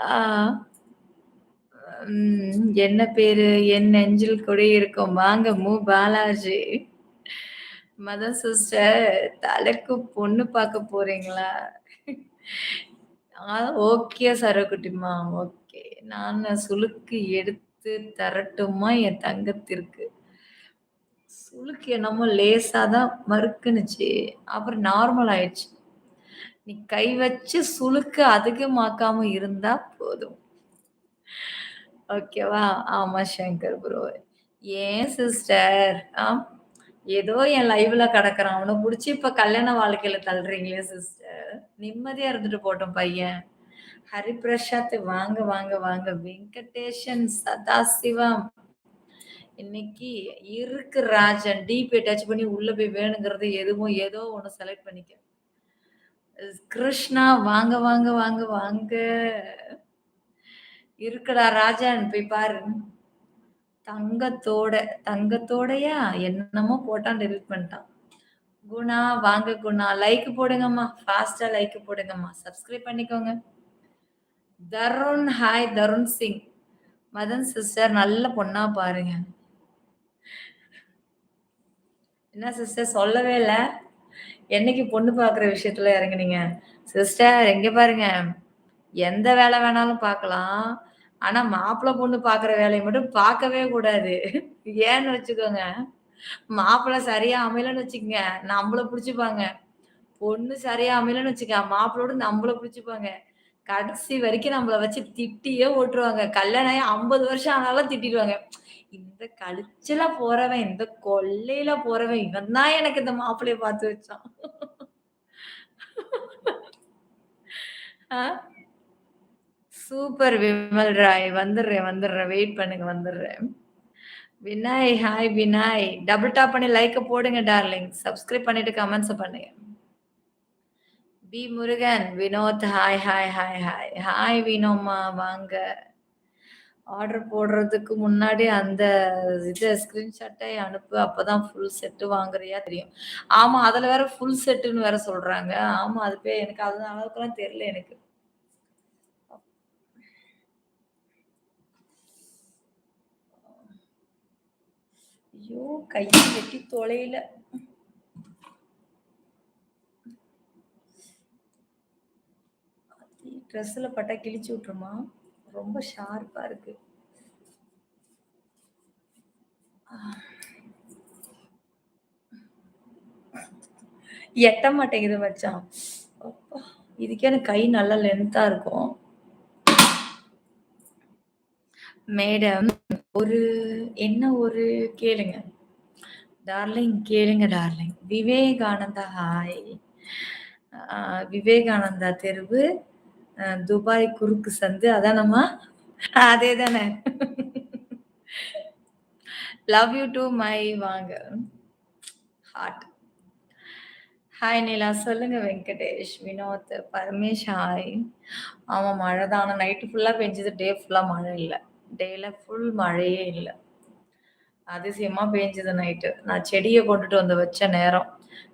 ஆ. என்ன பேரு? என் நெஞ்சில் குடியிருக்கும். வாங்க பாலாஜி. மதன் சிஸ்டர் தலைக்கு பொண்ணு பார்க்க போறீங்களா? ஆ ஓகே சரோக்குட்டிம்மா. ஓகே. நானு சுளுக்கு எடுத்து தரட்டுமா என் தங்கத்திற்கு? சுளுக்கு என்னமோ லேசா தான் மறுக்குனுச்சு. அப்புறம் நார்மல் ஆயிடுச்சு. நீ கை வச்சு சுளுக்கு அதிகமாக்காம இருந்தா போதும். ஓகேவா? ஆமா சங்கர் ப்ரோ. ஏன் சிஸ்டர்? ஏதோ என் லைவ்ல கடக்குறான். அவன புடிச்சு இப்ப கல்யாண வாழ்க்கையில தள்ளுறீங்களே சிஸ்டர். நிம்மதியா இருந்துட்டு போட்டும் பையன். ஹரிபிரசாத் வாங்க, வாங்க, வாங்க. வெங்கடேஷன், சதாசிவம். இன்னைக்கு இருக்கு ராஜன். டிபி டச் பண்ணி உள்ள போய் வேணுங்கிறது எதுவும் ஏதோ ஒண்ணு செலக்ட் பண்ணிக்க. கிருஷ்ணா வாங்க, வாங்க, வாங்க, வாங்க. இருக்குடா ராஜன் போய் பாரு. தங்கத்தோட தங்கத்தோடயா? என்னமோ போட்டான் டெலீட் பண்ணிட்டான். குணா வாங்க குணா. லைக் போடுங்கம்மா. ஃபாஸ்ட்டா லைக் போடுங்கம்மா. சப்ஸ்கிரைப் பண்ணிக்கோங்க. தருண் ஹாய் தருண் சிங். மதன் சிஸ்டர் நல்ல பொண்ணா பாருங்க. என்ன சிஸ்டர் சொல்லவே இல்ல? என்னைக்கு பொண்ணு பார்க்குற விஷயத்துல இறங்குனீங்க? சிஸ்டர் இங்க பாருங்க. எந்த வேலை வேணாலும் பார்க்கலாம். ஆனா மாப்பிள பொண்ணு பார்க்குற வேலைய மட்டும் பார்க்கவே கூடாது. ஏன்னு வச்சுக்கோங்க. மாப்பிள சரியா அமையலன்னு வச்சுக்கங்க, நம்மள புடிச்சுப்பாங்க. பொண்ணு சரியா அமையலன்னு வச்சுக்க, மாப்பிள்ளையோட நம்மள புடிச்சுப்பாங்க. கடைசி வரைக்கும் நம்மள வச்சு திட்டியே ஓட்டுருவாங்க. கல்யாணம் ஆகி 50 வருஷம் ஆனாலும் திட்டிடுவாங்க. இந்த கழிச்சுல போறவன், இந்த கொல்லையில போறவன், இவன் தான் எனக்கு இந்த மாப்பிள்ளைய பார்த்து வச்சான். ஆ சூப்பர் விமல் ராய். வந்துடுறேன், வந்துடுறேன். வெயிட் பண்ணுங்க வந்துடுறேன். Vinay, hi Vinay. Double tap பண்ணி லைக்க போடுங்க டார்லிங். சப்ஸ்கிரைப் பண்ணிட்டு கமெண்ட்ஸ் பண்ணுங்க. P Murugan, Vinod hi, hi, hi, hi. Hi வினோம்மா வாங்க. ஆர்டர் போடுறதுக்கு முன்னாடி அந்த ஸ்கிரீன்ஷாட்டை அனுப்பு. அப்பதான் ஃபுல் செட் வாங்குறியா தெரியும். ஆமா, அதுல வேற ஃபுல் செட்டுன்னு வேற சொல்றாங்க. ஆமா, அது எனக்கு அது அளவுக்குலாம் தெரியல எனக்கு. ஐயோ! கைய வெட்டி தொலையல. ட்ரெஸ்ல பட்டா கிழிச்சு விட்டுருமா? ரொம்ப ஷார்ப்பா இருக்கு. எட்ட மாட்டேங்குது மச்சான். அப்பா! இதுக்கே எனக்கு கை நல்லா லென்த்தா இருக்கும். மேடம் ஒரு ஒரு கேளுங்க. டார்லிங் கேளுங்க டார்லிங். விவேகானந்தா ஹாய். விவேகானந்தா தெருவு, துபாய் குறுக்கு சந்து அதானம்மா? அதே தானே. லவ் யூ டூ மை வாங்க. ஹார்ட். ஹாய் நிலா சொல்லுங்க வெங்கடேஷ், வினோத், பரமேஷ் ஹாய். ஆமா மழை தான். ஆனா நைட்டு ஃபுல்லா பெஞ்சது. டே ஃபுல்லா மழை இல்ல. டேல ஃபுல் மழையே இல்ல. அதிசயமா பேஞ்சது நைட்டு. நான் செடிய கொண்டுட்டு வந்து வச்ச நேரம்.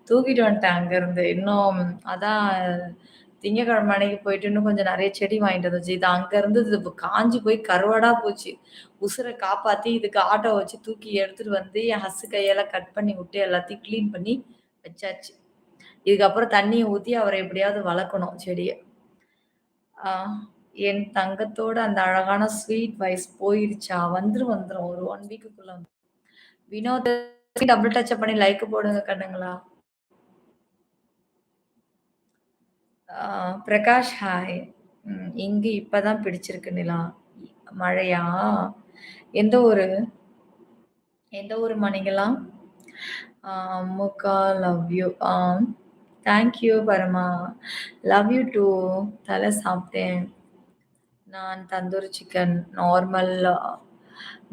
தூக்கிட்டு வந்துட்டேன் அங்கருந்து. இன்னும் அதான் திங்கட்கிழமை அன்னைக்கு போயிட்டு இன்னும் கொஞ்சம் நெறைய செடி வாங்கிட்டு வந்துச்சு. இது அங்க இருந்தது இப்ப காஞ்சு போய் கருவாடா போச்சு. உசுர காப்பாத்தி இதுக்கு ஆட்டோ வச்சு தூக்கி எடுத்துட்டு வந்து என் ஹஸ்ஸு கையால கட் பண்ணி விட்டு எல்லாத்தையும் கிளீன் பண்ணி வச்சாச்சு. இதுக்கப்புறம் தண்ணிய ஊத்தி அவர எப்படியாவது வளர்க்கணும் செடிய. ஆ என் தங்கத்தோட அந்த அழகான ஸ்வீட் வாய்ஸ் போயிருச்சா? வந்துரும் வந்துரும். ஒரு 1 வீக்குக்குள்ள வந்துரும். வினோத் டபுள் டச்சப் பண்ணி லைக் போடுங்க கண்ணுங்களா. ஆ பிரகாஷ் ஹாய். இங்க இப்பதான் பிடிச்சிருக்கு நிலா. மழையா? எந்த ஊரு? எந்த ஊரும்மா நீங்கலாம்? முக்கா love you. Thank you Parama. Love you too. தல சாப்பிட்டேன். நான் tandoori chicken normal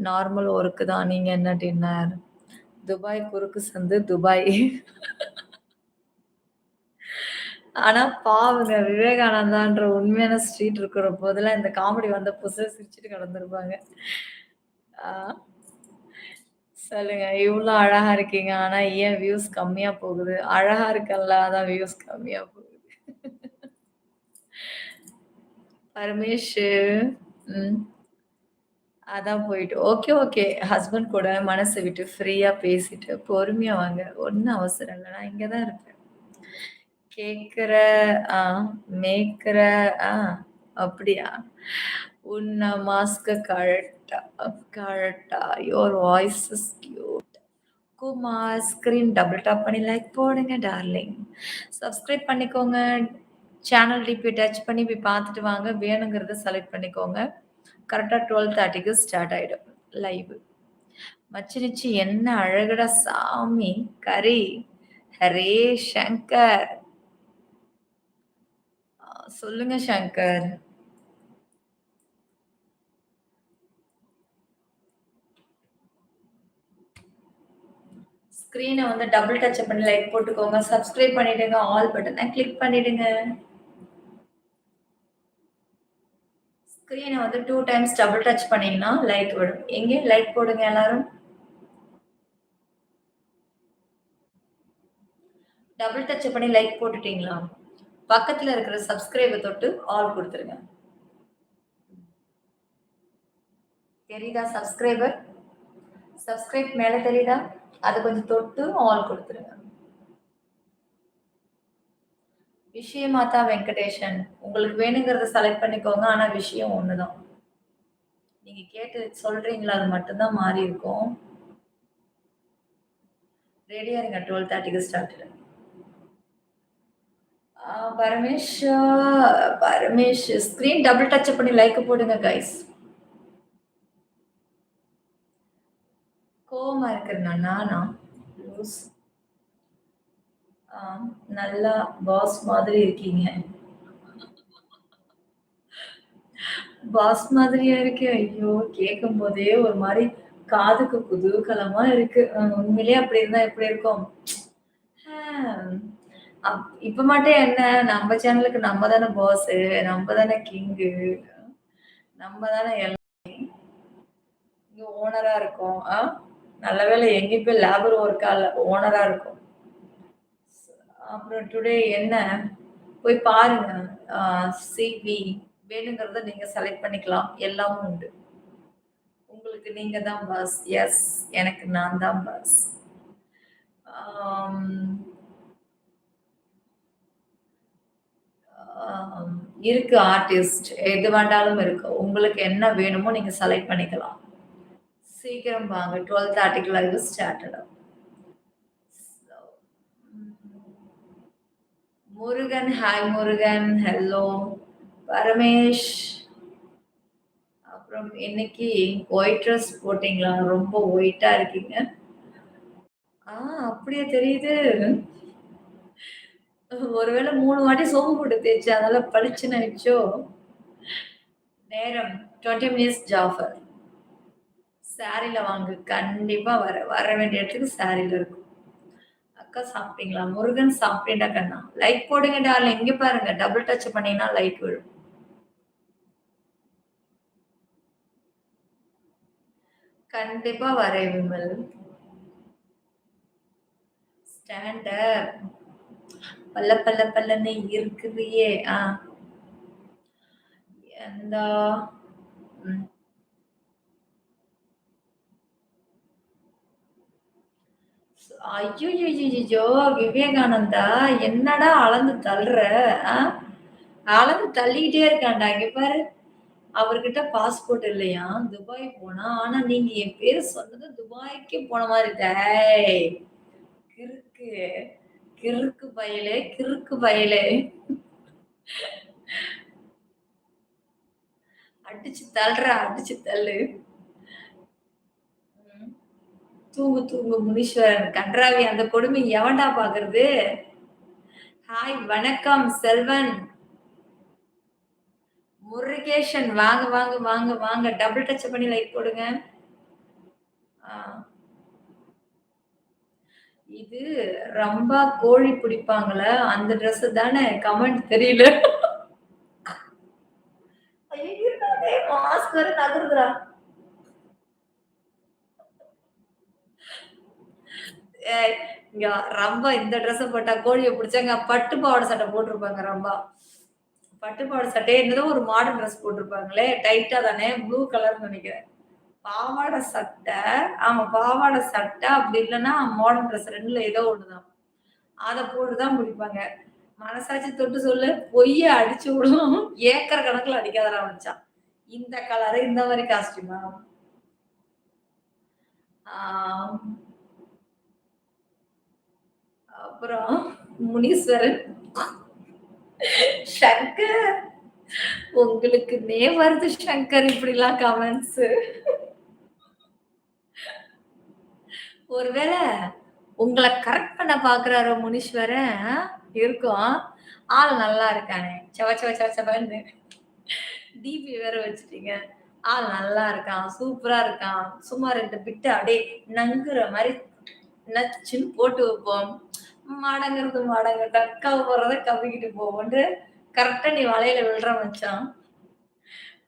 normal work தான். நீங்க என்ன டின்னர்? துபாய் குறுக்கு சந்து துபாய். ஆனா பாவங்க விவேகானந்தான்ற உண்மையான ஸ்ட்ரீட் இருக்கிற போதெல்லாம் இந்த காமெடி வந்த புதுசுல சிரிச்சுட்டு கிடந்திருப்பாங்க. ஆ சொல்லுங்க. இவ்ளோ அழகா இருக்கீங்க. ஆனா ஏன் வியூஸ் கம்மியா போகுது? அழகா இருக்கேன்ல அதான் வியூஸ் கம்மியா போகுது. பரமேஷு. ம். அதான் போயிட்டு. Okay, okay. ஹஸ்பண்ட் கூட மனச விட்டு ஃப்ரீயா பேசிட்டு, பொறுமையா வாங்க. ஒண்ணும் அவசரம் இல்ல. நான் இங்க தான் இருப்பேன். கேட்கிற ஆ மேய்க்கிற ஆ அப்படியா? உன்ன மாஸ்க்க கழட்டா கழட்டா your voice is cute. Kumar screen double tap பண்ணி லைக் போடுங்க டார்லிங். சப்ஸ்கிரைப் பண்ணிக்கோங்க. சேனல் டிபி டச் பண்ணி போய் பார்த்துட்டு வாங்க. வேணுங்கிறத செலக்ட் பண்ணிக்கோங்க. கரெக்ட்டா 12:30க்கு ஸ்டார்ட் ஆயிடும் லைவ். மச்சினிச்சி என்ன அழகுடா சாமி! கரி. ஹரே சங்கர். சொல்லுங்க சங்கர். ஸ்க்ரீன வந்து டபுள் டச் பண்ணி லைக் போட்டுக்கோங்க. சப்ஸ்கிரைப் பண்ணிடுங்க. ஆல் பட்டன கிளிக் பண்ணிடுங்க. ஸ்க்ரீன வந்து 2 டைம்ஸ் டபுள் டச் பண்ணீங்கன்னா லைக் விடும். எங்கே லைக் போடுங்க எல்லாரும். டபுள் டச் பண்ணி லைக் போட்டுட்டீங்களா? பக்கத்துல இருக்கிற சப்ஸ்கிரைப தொட்டு ஆல் குடுத்துருங்க. தெரியுதா சப்ஸ்கிரைபர்? சப்ஸ்கிரைப் மேல தெரியுதா? அத கொஞ்சம் தொட்டு ஆல் குடுத்துருங்க. விஷயமாத்தா வெங்கடேஷன். உங்களுக்கு வேணுங்கிறத செலக்ட் பண்ணிக்கோங்க. ஆனா விஷயம் ஒண்ணுதான். நீங்க கேட்டு சொல்றீங்களா? அது மட்டும் தான் மாறி இருக்கும். ரெடியா இருங்க. 12:30க்கு start. Paramesh Paramesh screen double touch பண்ணி லைக் போடுங்க கைஸ். கோவமா இருக்கிறேனா நானா? லூஸ். ஆ, நல்லா பாஸ் மாதிரி இருக்கீங்க. பாஸ் மாதிரியா இருக்கு. ஐயோ! கேட்கும்போதே ஒரு மாரி காதுக்கு குதூகலமா இருக்கு. உண்மையிலேயே அப்படி இருந்தா எப்படி இருக்கும்? ஹம். இப்ப மட்டும் என்ன நம்ம சேனலுக்கு நம்ம தானே பாஸு, நம்ம தானே கிங்கு, நம்ம தானே இங்க ஓனரா இருக்கோம். நல்ல வேளை எங்கேயும் போய் லேபர் ஒர்க்கா இல்ல, ஓனரா இருக்கோம். அப்புறம் டுடே என்ன? போய் பாருங்க. ஆ சிவி வேணுங்கிறத நீங்க செலக்ட் பண்ணிக்கலாம். எல்லாமும் உண்டு. உங்களுக்கு நீங்க தான் பாஸ். எஸ். எனக்கு நான் தான் பாஸ். ஆம், ஆம், இருக்கு ஆர்டிஸ்ட். எது வேண்டாலும் இருக்கு. உங்களுக்கு என்ன வேணுமோ நீங்க செலக்ட் பண்ணிக்கலாம். சீக்கிரம் வாங்க. 12:30க்கு live started. Murugan, hi Murugan. Hello. Paramesh. அப்புறம் இன்னைக்கு ஒயிட் ட்ரெஸ் போட்டீங்களா? ரொம்ப ஒயிட்டா இருக்கீங்க. ஆ அப்படியா தெரியுது. ஒருவேளை 3 வாட்டி சோப்பு போட்டு தேய்ச்சு அதனால பளிச்சுன்னு ஆயிடுச்சோ? நேரம் 20 மினிட்ஸ் ஜாஃபர். சாரில வாங்கு. கண்டிப்பா வர வேண்டிய இடத்துக்கு சாரில இருக்கும். அக்கா சாப்பிட்டீங்களா? முருகன் சாப்பிட்டேன்டா கண்ணா. லைக் போடுங்க டார்லிங். இங்க பாருங்க. டபுள் டச் பண்ணீங்கன்னா லைக் விழும். கண்டிப்பா வரேன் விமல். ஸ்டாண்டர்ட். பல்ல பல்ல பல்லன்னு இருக்குறியே. எந்த ம். ஐய்யய்யய்யய்யோ! விவேகானந்தா என்னடா அளந்து தள்ளுற? ஆ? அளந்து தள்ளிக்கிட்டே இருக்கான்டா. இங்க பாரு. அவர்கிட்ட பாஸ்போர்ட் இல்லையாம். துபாய் போனா. ஆனா நீங்க என் பேரு சொன்னது துபாய்க்கே போன மாரி. டேய்! கிறுக்கு. கிறுக்கு பயலே! கிறுக்கு பயலே! அடிச்சு தள்ளுடா, அடிச்சு தள்ளு. ம். தூங்கு, தூங்கு முனீஸ்வரன். கன்றாவி அந்த கொடுமை எவன்டா பார்க்கறது? ஹாய், வணக்கம் செல்வன், முருகேஷன். வாங்க, வாங்க, வாங்க, வாங்க. டபுள் டச் பண்ணி லைக் போடுங்க. ஆ, இது ரம்பா கோழி பிடிப்பாங்கல்ல, அந்த ட்ரெஸ் தானே? கமெண்ட் தெரியல. ஐயோ! டேய் மாஸ்க் வேற நகருதுடா. ஏய், இங்க ரம்பா இந்த ட்ரெஸ்ஸ போட்டா கோழிய புடிச்சாங்க. பட்டு பாவாடை சட்டை போட்டிருப்பாங்க ரம்பா. பட்டு பாவாடை சட்டை என்னதோ ஒரு மாடர்ன் ட்ரெஸ் போட்டிருப்பாங்களே! டைட்டா தானே? ப்ளூ கலர்ன்னு நெனைக்கிறேன். பாவாடை சட்டை ஆமா பாவாடை சட்டை அப்படி இல்லன்னா மாடர்ன் ட்ரெஸ் 2ல ஏதோ ஒண்ணுதான். அத போட்டு தான் முடிப்பாங்க. மனசாட்சி தொட்டு சொல்லு, பொய்ய அடிச்சு விடும். ஏக்கர் கணக்குல அடிக்காதடா மச்சான். இந்த கலரு இந்த மாரி காஸ்டியூமா? ஆ, அப்புறம் முனீஸ்வரன், சங்கர் உங்களுக்கு வருது சங்கர் இப்படிலாம் கமெண்ட்ஸு. ஒருவேள உங்கள கரெக்ட் பண்ண பார்க்குறாரோ முனீஸ்வரன், இருக்கும். ஆள் நல்லா இருக்கானே! செவ செவ செவ செவன்னு. டிபி வேற வச்சுட்டீங்க. ஆள் நல்லா இருக்கான். சூப்பரா இருக்கான். சும்மா 2 பிட்டு அப்படியே நங்குற மாரி நச்சுன்னு போட்டு வைப்போம். மடங்குறது மடங்கட்டும். கவ்வு போடுறத கவ்விக்கிட்டு போவோன்ட்டு கரெக்ட்டா நீ வலையில விழுற மச்சான்.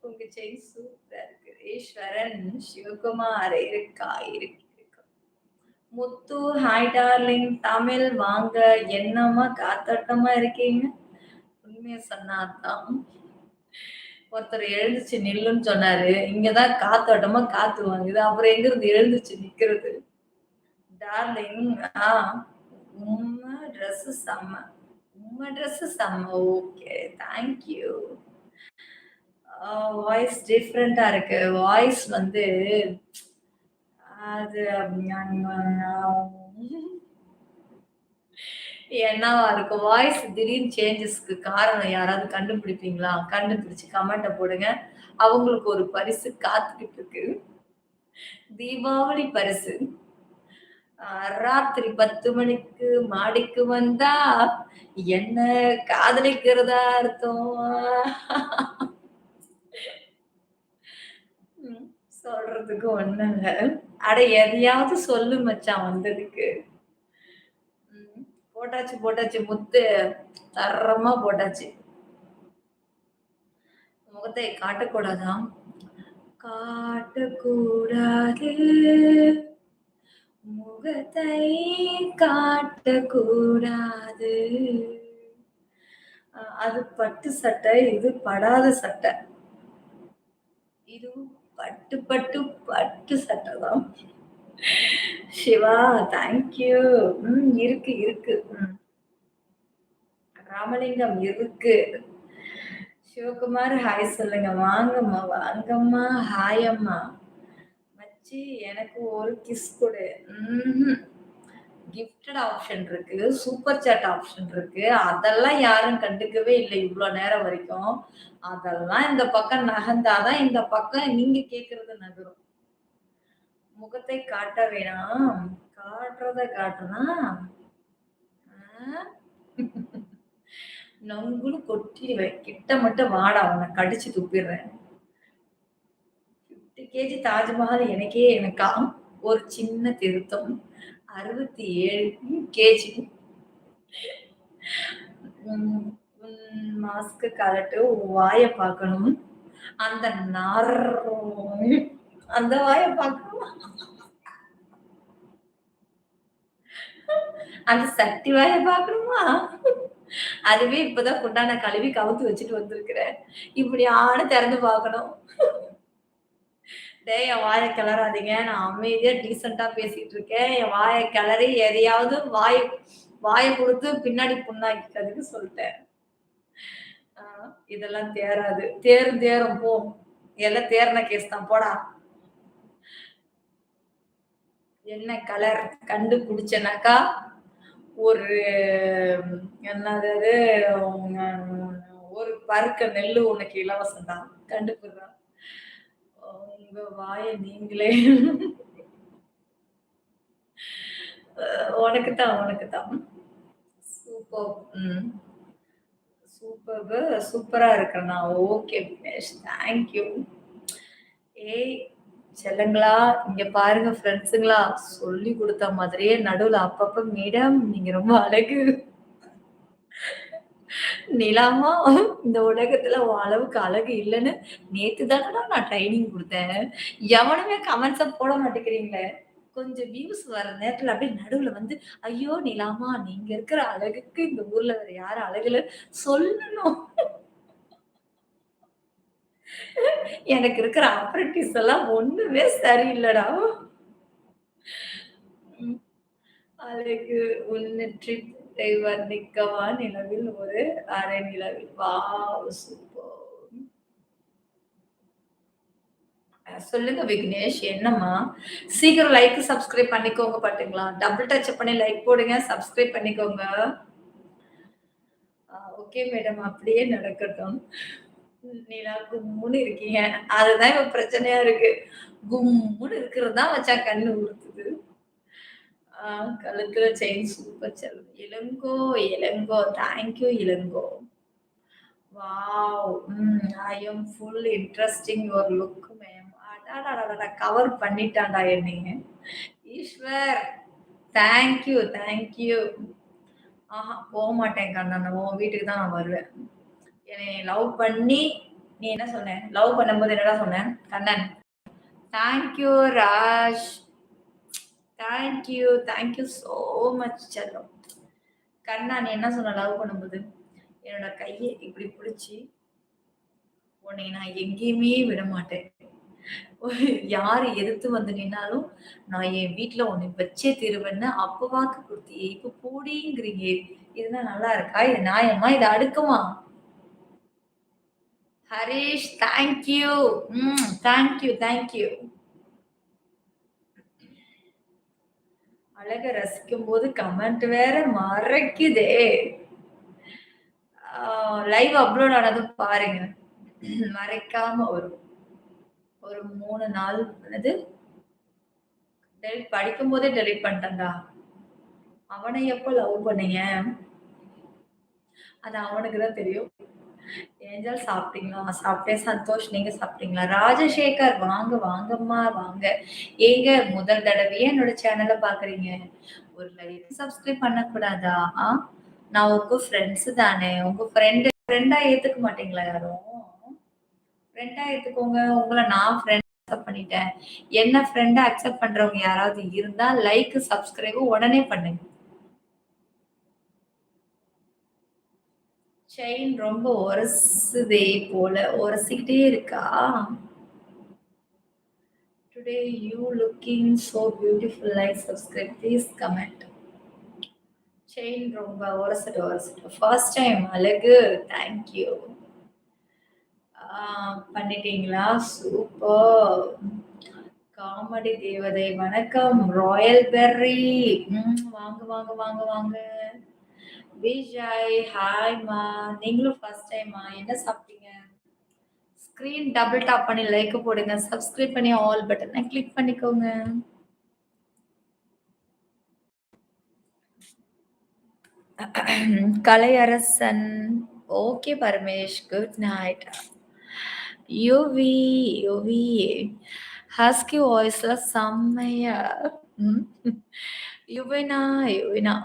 உங்க செயின் சூப்பரா இருக்கு. ஈஸ்வரன், சிவகுமார் இருக்கா இருக்கு. இருக்கு. முத்து, ஹாய் டார்லிங். தமிழ் வாங்க. என்னம்மா காத்தோட்டமா இருக்கீங்க? உண்மைய சொன்னா அதான். ஒருத்தர் எழுந்துச்சு நில்லுன்னு சொன்னாரு. இங்க தான் காத்தோட்டமா காத்து வாங்குது. அப்புறம் எங்கிருந்து எழுந்துச்சு நிக்கிறது? டார்லிங், ஆ உம்ம ட்ரெஸ் செம்ம. உம்ம ட்ரெஸ் செம்ம. ஓகே. Thank you. வாய்ஸ் டிஃபரெண்ட்டா இருக்கு. வாய்ஸ் வந்து அது என்னவா இருக்கும்? வாய்ஸ் திடீர்னு சேஞ்சஸ்க்கு காரணம் யாராவது கண்டுபிடிப்பீங்களா? கண்டுபிடிச்சு கமெண்ட்ட போடுங்க. அவங்களுக்கு ஒரு பரிசு காத்துக்கிட்டு இருக்கு. தீபாவளி பரிசு. ராத்திரி 10 மணிக்கு மாடிக்கு வந்தா, என்ன காதலிக்கிறதா அர்த்தம். ம். சொல்றதுக்கு ஒண்ணும் இல்ல. அட எதையாவது சொல்லு மச்சான் வந்ததுக்கு. ம். போட்டாச்சு, போட்டாச்சு. முத்து தரமா போட்டாச்சு. முகத்தை காட்டக்கூடாதாம். காட்டக்கூடாது. முகத்தை காட்டக்கூடாது. அது பட்டு சட்டை, இது படாத சட்டை. இதுவும் பட்டு பட்டு பட்டு சட்டை தான். Siva, thank you. இருக்கு, இருக்கு. ராமலிங்கம் இருக்கு. சிவகுமார் ஹாய் சொல்லுங்க. வாங்கம்மா, வாங்கம்மா. ஹாய் அம்மா. மச்சி எனக்கு ஒரு கிஸ் குடு. ம்ஹ்ம். கிஃப்டட் ஆப்ஷன் இருக்கு. சூப்பர் சாட் ஆப்ஷன் இருக்கு. அதெல்லாம் யாரும் கண்டுக்கவே இல்ல இவ்ளோ நேரம் வரைக்கும். அதெல்லாம் இந்த பக்கம் நகர்ந்தா தான் இந்த பக்கம் நீங்க கேட்கறது நகரும். முகத்தை காட்ட வேணாம். காட்டுறத காட்டுனா, ஆ நொங்குன்னு கொட்டிருவேன். கிட்ட மட்டும் வாடா உன்ன கடிச்சு துப்பிடுறேன். 50 கேஜி தாஜ்மஹால் எனக்கே எனக்கா? ஒரு சின்ன திருத்தம். 67 கேஜி. ம். மாஸ்க் கழட்டு. உன் வாய பார்க்கணும். அந்த நார் அந்த வாய பார்க்கணும். அந்த சட்டி வாய பார்க்கணுமா? அதுவே இப்பதான் குண்டான கழுவி கவுத்து வச்சுட்டு வந்திருக்கிறேன். இப்படி ஆன திறந்து பார்க்கணும். டேய் என் வாய கிளறாதீங்க. நான் அமைதியா டீசென்ட்டா பேசிட்டு இருக்கேன். என் வாய கிளறி எதையாவது வாய குடுத்து பின்னாடி புண்ணாக்கிக்காதீங்கன்னு சொல்ட்டேன். ஆ, இதெல்லாம் தேறாது. தேரும் தேரும் போ. எல்லாம் தேறின கேஸ் தான் போடா. என்ன கலர் கண்டுபிடிச்சனாக்கா, ஒரு என்னது அது ஒரு பருக்க நெல்லு உனக்கு இலவசம் தான். கண்டுபிடிறா. உங்க வாய நீங்களே உனக்கு தான், உனக்கு தான். சூப்பர். ம். சூப்பர்பு. சூப்பரா இருக்கண்ணா. ஓகே விக்னேஷ். Thank you. ஏய் செல்லங்களா, இங்க பாருங்க ஃப்ரெண்ட்ஸுங்களா, சொல்லிக் குடுத்த மாதிரியே நடுவுல அப்பப்ப மேடம் நீங்க ரொம்ப அழகு. நிலாமா, இந்த உலகத்துல உன் அளவுக்கு அழகு இல்லன்னு நேத்து தானடா நான் ட்ரெய்னிங் குடுத்தேன். எவனுமே கமெண்ட்ஸ போட மாட்டேங்கிறீங்களே. கொஞ்சம் வியூஸ் வர நேரத்துல அப்படியே நடுவுல வந்து, ஐயோ! நிலாமா நீங்க இருக்கிற அழகுக்கு இந்த ஊர்ல வேற யாரும் அழகு இல்ல சொல்லணும். எனக்கு இருக்கிற அப்ரென்டிஸ் எல்லாம் ஒண்ணுமே சரியில்லடா. ம். அழகு உன்னற்றித்தை வர்ணிக்கவா நிலவில் ஒரு அரை நிலவில். வாவ்! சூப்பர். சொல்லுங்க விக்னேஷ். என்னம்மா? சீக்கிரம் லைக், சப்ஸ்கிரைப் பண்ணிக்கோங்க பாட்டுங்களா. டபுள் டச் பண்ணி லைக் போடுங்க. சப்ஸ்கிரைப் பண்ணிக்கோங்க. Okay madam. அப்படியே நடக்கட்டும். நீலா கும்முன்னு இருக்கீங்க. அதுதான் இப்ப பிரச்சனையா இருக்கு. கும்முன்னு இருக்கிறது தான் மச்சான் கண்ணு உறுத்துது. ஆ கழுத்துல செயின் சூப்பர் செல்லம். Ilango, Ilango. Thank you Ilango. Wow! I am full interesting your look ma'am. அடடடடா! கவர் பண்ணிட்டான்டா என்னைய. Eswar thank you, thank you. போமாட்டேன் கண்ணா. நான் உன் வீட்டுக்கு தான் நான் வருவேன். என்னைய லவ் பண்ணி நீ என்ன சொன்ன? லவ் பண்ணும்போது என்னடா சொன்ன? Kannan. Thank you Raj. Thank you, thank you so much செல்லம். கண்ணா நீ என்ன சொன்ன லவ் பண்ணும்போது? என்னோட கைய இப்படி புடிச்சு, உன்னைய நான் எங்கேயுமே விடமாட்டேன். யாரு எதிர்த்து வந்து நின்னாலும், நான் என் வீட்ல உன்னை வச்சே தீருவேன்னு அப்ப வாக்கு குடுத்தியே, இப்ப போடிங்கிறீங்க. இதெல்லாம் நல்லா இருக்கா? இது நியாயமா? இது அடுக்கமா? Harish thank you. Thank you, thank you. அழக ரசிக்கும்போது கமெண்ட் வேற மறைக்குதே! லைவ் அப்லோட் ஆனதும் பாருங்க. மறைக்காம வரும். ஒரு 3 நாள் என்னது? படிக்கும்போதே டெலீட் பண்ணிட்டேன்டா. அவன எப்ப லவ் பண்ணீங்க? அது அவனுக்கு தான் தெரியும். ஏஞ்சல் சாப்பிட்டீங்களா? சாப்பிட்டேன் சந்தோஷ். நீங்க சாப்பிட்டீங்களா? ராஜசேகர் வாங்க, வாங்கம்மா வாங்க. ஏங்க முதல் தடவையா என்னோட சேனல பார்க்குறீங்க. ஒரு லைக், சப்ஸ்கிரைப் பண்ணக்கூடாதா? ஆ? நான் உங்க ஃப்ரெண்ட்ஸ் தானே. உங்க ஃப்ரெண்டா ஏத்துக்க மாட்டீங்களா யாரும்? ஃப்ரெண்டா ஏத்துக்கோங்க. உங்கள நான் ஃப்ரெண்ட் அக்செப்ட் பண்ணிட்டேன். என்ன ஃப்ரெண்டா அக்செப்ட் பண்றவங்க யாராவது இருந்தா லைக், சப்ஸ்கிரைப் உடனே பண்ணுங்க. செயின் ரொம்ப உரசுதே போல. உரசிக்கிட்டே இருக்கா? Today you looking so beautiful. Like, subscribe, please comment. Chain ரொம்ப உரசட்டு உரசட்டு. ஃபர்ஸ்ட் டைம் அழகு. Thank you. பண்ணிட்டீங்களா? சூப்பர். காமெடி தேவதை வணக்கம். Royal berry. வாங்க, வாங்க, வாங்க, வாங்க. விஜய் ஹாய்மா. நீங்களும் ஃபர்ஸ்ட் டைமா? என்ன சாப்பிட்டீங்க? ஸ்க்ரீன் டபுள் டாப் பண்ணி லைக் போடுங்க. சப்ஸ்கிரைப் பண்ணி ஆல் பட்டன கிளிக் பண்ணிக்கோங்க. Kalaiyarasan. Okay Paramesh. Good night. UV, UV. Husky வாய்ஸ்ல செம்மையா. ம். யுவினா, யுவினா.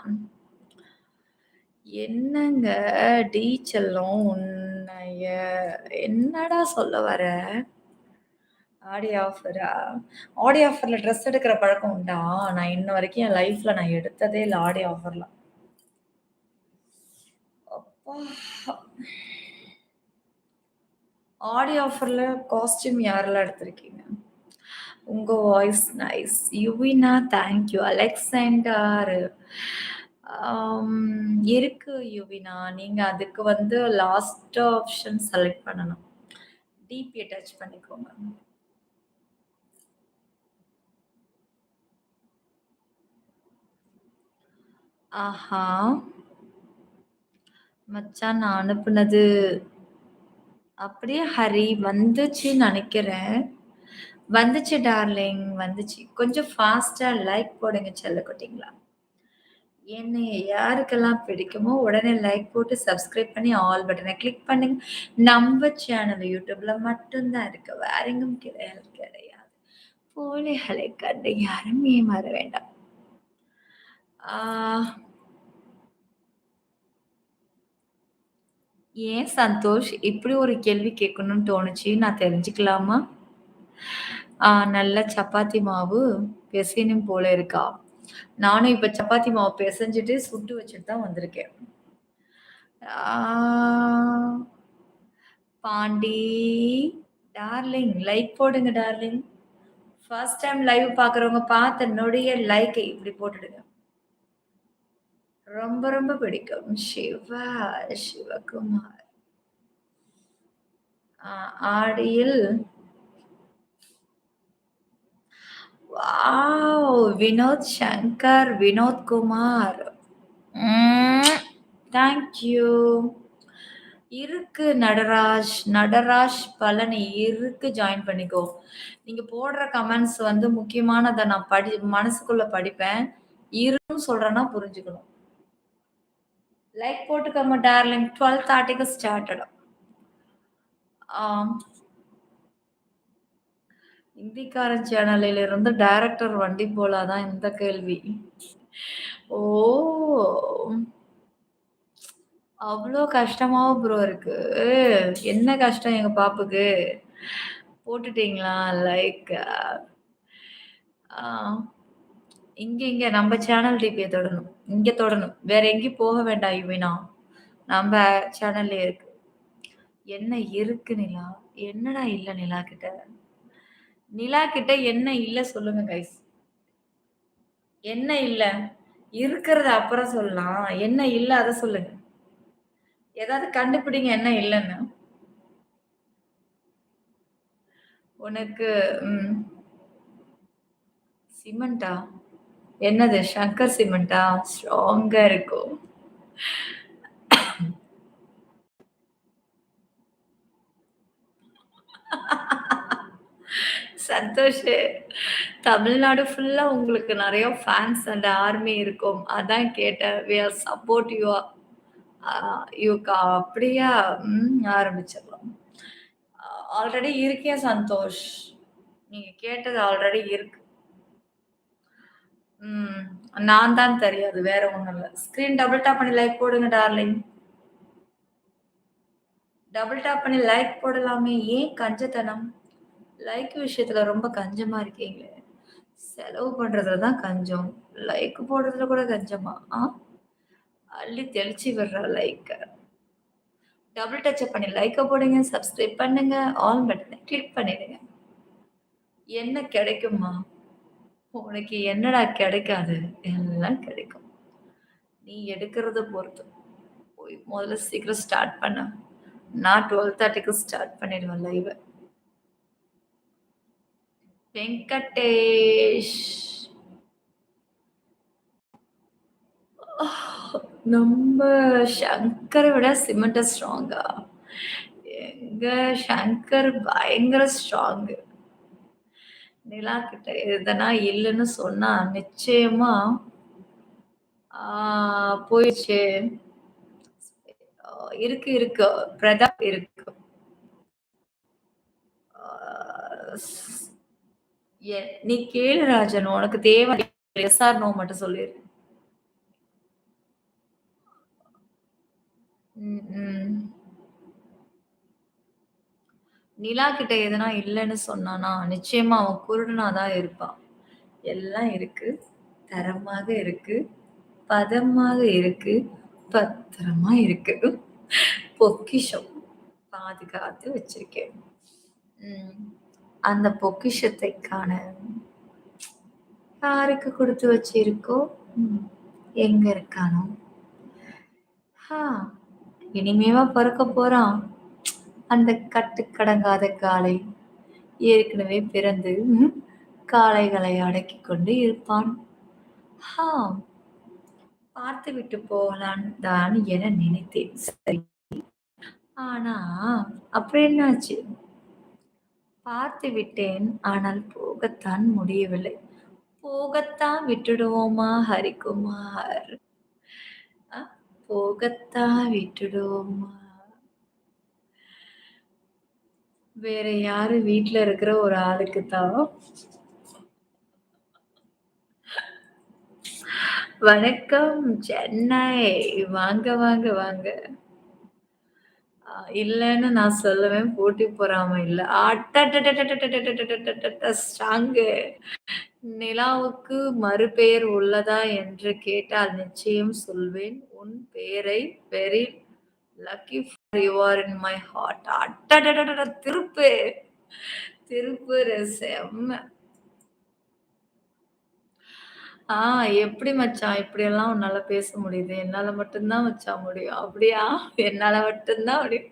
என்னங்க டி செல்லம் உன்னைய என்னடா சொல்ல வர? ஆடி ஆஃபரா? ஆடி ஆஃபர்ல ட்ரெஸ் எடுக்கிற பழக்கம் உண்டா? நான் இன்ன வரைக்கும் என் லைஃப்ல நான் எடுத்ததே இல்ல ஆடி ஆஃபர்ல. அப்பா! ஆடி ஆஃபர்ல காஸ்டியூம் யாரெல்லாம் எடுத்திருக்கீங்க? உங்க voice nice. Yuvina thank you. Alexander இருக்கு யுவினா. நீங்க அதுக்கு வந்து லாஸ்ட் ஆப்ஷன் செலக்ட் பண்ணணும். டிபிய டச் பண்ணிக்கோங்க. ஆஹா! மச்சான் நான் அனுப்புனது அப்படியே ஹரி வந்துச்சுன்னு நெனைக்கிறேன். வந்துச்சு டார்லிங் வந்துச்சு. கொஞ்சம் ஃபாஸ்ட்டா லைக் போடுங்க செல்லக்குட்டிங்களா. என்னைய யாருக்கெல்லாம் பிடிக்குமோ உடனே லைக் போட்டு சப்ஸ்கிரைப் பண்ணி ஆல் பட்டனை கிளிக் பண்ணுங்க. நம்ம சேனல் யூடியூப்ல மட்டும்தான் இருக்கு. வேற எங்கும் கிடையாது. போலிகளை கண்டு யாரும் ஏமாற வேண்டாம். ஆ, ஏன் சந்தோஷ் இப்படி ஒரு கேள்வி கேட்கணும்னு தோணுச்சு? நான் தெரிஞ்சுக்கலாமா? நல்ல சப்பாத்தி மாவு பெசையணும் போல இருக்கா? நானும் இப்ப சப்பாத்தி மாவு பெசஞ்சுட்டு சுட்டு வச்சுட்டு தான் வந்திருக்கேன். ஆ, பாண்டி டார்லிங் லைக் போடுங்க டார்லிங். ஃபர்ஸ்ட் டைம் லைவ் பார்க்குறவங்க பார்த்த நொடியே லைக்கை இப்படி போட்டுடுங்க. ரொம்ப ரொம்ப பிடிக்கும். சிவகுமார். ஆடியில் wow! Vinod Shankar, Vinod Kumar. Thank you. இருக்கு நடராஜ், நடராஜ் பழனி இருக்கு ஜாயின் பண்ணிக்கோ. நீங்க போடுற கமெண்ட்ஸ் வந்து முக்கியமானத நான் மனசுக்குள்ள படிப்பேன். இருன்னு சொல்றேன்னா புரிஞ்சுக்கணும். லைக் போட்டுக்கோங்க டார்லிங். 12:30க்கு ஸ்டார்டட். ஆம். இந்திக்காரன் சேனலில் இருந்து டைரக்டர் வண்டி போலாதான் இந்த கேள்வி. ஓ! அவ்ளோ கஷ்டமாவா ப்ரோ இருக்கு? என்ன கஷ்டம் எங்க பாப்புக்கு? போட்டுட்டீங்களா? லைக் ஆ இங்க நம்ம சேனல் டிபிய தொடணும். இங்க தொடணும். வேற எங்கேயும் போக வேண்டாம் யுவினா. நம்ம சேனல்லே இருக்கு. என்ன இருக்கு நிலா? என்னடா இல்ல நிலா கிட்ட? நிலா கிட்ட என்ன இல்ல சொல்லுங்க கைஸ். என்ன இல்ல? இருக்கிறத அப்புறம் சொல்லலாம். என்ன இல்ல அத சொல்லுங்க. ஏதாவது கண்டுபிடிங்க என்ன இல்லன்னு. உனக்கு சிமெண்டா? என்னது சங்கர் சிமெண்டா? ஸ்ட்ராங்கா இருக்கும். சந்தோஷ். தமிழ்நாடு ஃபுல்லா உங்களுக்கு நெறைய ஃபேன்ஸ் அண்ட் ஆர்மி இருக்கும். அதான் கேட்டேன். We are support you. யூகா அப்படியா? ஆரம்பிச்சிடலாம். ஆல்ரெடி இருக்கே சந்தோஷ். நீங்க கேட்டது ஆல்ரெடி இருக்கு. ம். நான் தான் தெரியாது. வேற ஒண்ணும் இல்ல. ஸ்க்ரீன் டபுள் டாப் பண்ணி லைக் போடுங்க டார்லிங். டபுள் டாப் பண்ணி லைக் போடலாமே. ஏன் கஞ்சத்தனம்? லைக் விஷயத்துல ரொம்ப கஞ்சமா இருக்கீங்களே. செலவு பண்றதுல தான் கஞ்சம். லைக் போடுறதுல கூட கஞ்சமா? அள்ளி தெளிச்சு விடுற லைக்க. டபுள் டச்சப் பண்ணி லைக்க போடுங்க, சப்ஸ்கிரைப் பண்ணுங்க, ஆல் பட்டனை கிளிக் பண்ணிடுங்க. என்ன கிடைக்குமா? உனக்கு என்னடா கிடைக்காது? எல்லாம் கிடைக்கும். நீ எடுக்கிறத பொறுத்து. போய் முதல்ல சீக்கிரம் ஸ்டார்ட் பண்ணு. நான் 12:30க்கு ஸ்டார்ட் பண்ணிடுவேன் லைவ. வெங்கடேஷ். நம்ம சங்கரை விட சிமெண்ட ஸ்ட்ராங்கா? எங்க சங்கர் பயங்கர ஸ்ட்ராங்கு. நிலா கிட்ட எதனா இல்லைன்னு சொன்னா நிச்சயமா போயிடுச்சு. இருக்கு இருக்கு. பிரதாப் இருக்கு. நீ கேளு ராஜன். உனக்கு தேவை எஸ் ஆர் நோ மட்டும் சொல்லிரு. நிலா கிட்ட எதனா இல்லைன்னு சொன்னானா நிச்சயமா அவன் குருடனாதான் இருப்பான். எல்லாம் இருக்கு. தரமாக இருக்கு. பதமாக இருக்கு. பத்திரமா இருக்கு. பொக்கிஷம் பாதுகாத்து வச்சிருக்கேன். அந்த பொக்கிஷத்தை காண யாருக்கு கொடுத்து வச்சிருக்கோ? எங்க இருக்கானோ? இனிமேவா பறக்க போறான் அந்த கட்டுக்கடங்காத காளை? ஏற்கனவே பிறந்து காளைகளை அடக்கி கொண்டு இருப்பான். பார்த்து விட்டு போகலான் தான் என நினைத்தேன். சரி. ஆனா அப்புறம் என்னாச்சு? பார்த்து விட்டேன். ஆனால் போகத்தான் முடியவில்லை. போகத்தான் விட்டுடுவோமா ஹரிகுமார்? போகத்தான் விட்டுடுவோமா? வேற யாரு வீட்ல இருக்கிற ஒரு ஆளுக்கு தான். வணக்கம் சென்னை. வாங்க, வாங்க, வாங்க. இல்லன்னு நான் சொல்லுவேன். போட்டி பொறாமை இல்ல. அட்டட்டட்டட்டட்டட்டட்டட்டட்டட்டட்ட ஸ்ட்ராங்கு. நிலாவுக்கு மறுபெயர் உள்ளதா என்று கேட்டால் நிச்சயம் சொல்வேன். உன் பெயரை very lucky for you are in my heart. அட்டடடடட திருப்பு. திருப்புரு செம்ம. ஆ எப்படி மச்சான் இப்படியெல்லாம் உன்னால பேச முடியுது? என்னால மட்டும் தான் மச்சான் முடியும். அப்படியா? என்னால மட்டும் தான் முடியும்.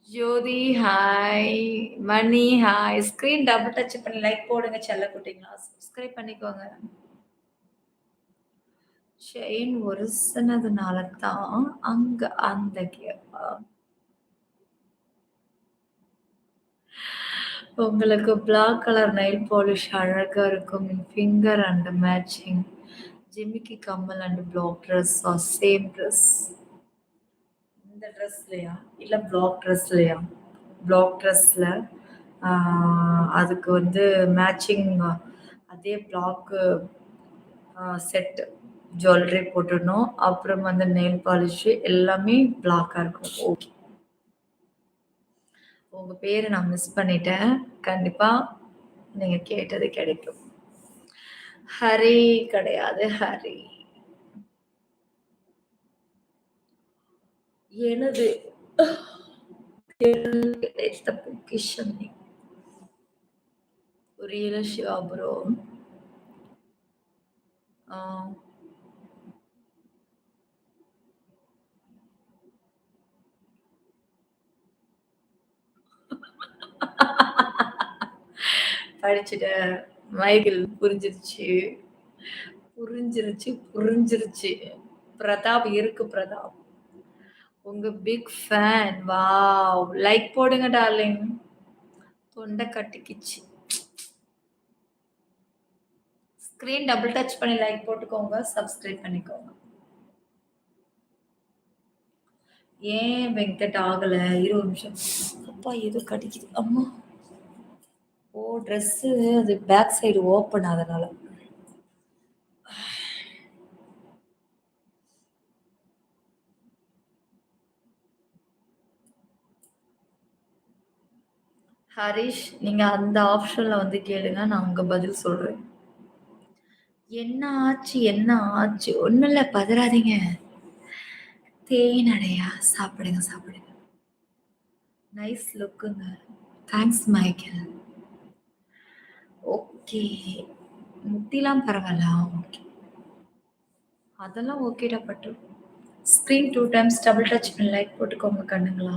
ஜோதி ஹாய். மணி ஹாய். ஸ்க்ரீன் டபுள் டச் பண்ணி லைக் போடுங்க செல்லக்குட்டிங்களா. சப்ஸ்கிரைப் பண்ணிக்கோங்க. செயின் ஒரிசுனதுனால தான் அங்க அந்த உங்களுக்கு பிளாக் கலர் நெயில் பாலிஷ் அழகா இருக்கும். Finger and matching. ஜிமிக்கி கம்மல் and black dress or same dress. இந்த ட்ரெஸ்லயா? இல்ல பிளாக் ட்ரெஸ்லயா? பிளாக் ட்ரெஸ்ல அதுக்கு வந்து மேட்சிங் அதே பிளாக் செட் ஜுவல்லரி போட்டுடணும். அப்புறம் வந்து நெயில் பாலிஷ் எல்லாமே பிளாக்கா இருக்கும். ஓகே. உங்க பேரை நான் மிஸ் பண்ணிட்டேன். கண்டிப்பா நீங்க கேட்டது கிடைக்கும். ஹரி கிடையாது ஹரி. எனது தேடலில் கிடைத்த பொக்கிஷம் நீ. புரியல சிவா ப்ரோ. படிச்சுட்டேன். மைகில் புரிஞ்சிருச்சு. புரிஞ்சிருச்சு, புரிஞ்சிருச்சு. பிரதாப் இருக்கு பிரதாப். உங்க பிக் ஃபேன். வாவ்! லைக் போடுங்க டார்லிங். தொண்டை கட்டிக்கிச்சு. ஸ்க்ரீன் டபுள் டச் பண்ணி லைக் போட்டுக்கோங்க. சப்ஸ்கிரைப் பண்ணிக்கோங்க. ஏன் வெங்கட் ஆகல? 20 நிமிஷம். அப்பா ஏதோ கடிக்குது. அம்மா. ஓ ட்ரெஸ்ஸு அது பேக் சைடு ஓப்பன் அதனால. ஹரிஷ், நீங்க அந்த ஆப்ஷன்ல வந்து கேளுங்க. நான் உங்க பதில் சொல்றேன். என்ன ஆச்சு? என்ன ஆச்சு? ஒண்ணும் இல்ல பதறாதீங்க. தேனடையா சாப்பிடுங்க, சாப்பிடுங்க. நைஸ் லுக்குங்க. Thanks Michael. ஓகே. முட்டிலாம் பரவாயில்ல. ஓகே. அதெல்லாம் ஓகேடா பட்டு. ஸ்க்ரீன் 2 டைம்ஸ் டபுள் டச் பண்ணி லைக் போட்டுக்கோங்க கண்ணுங்களா.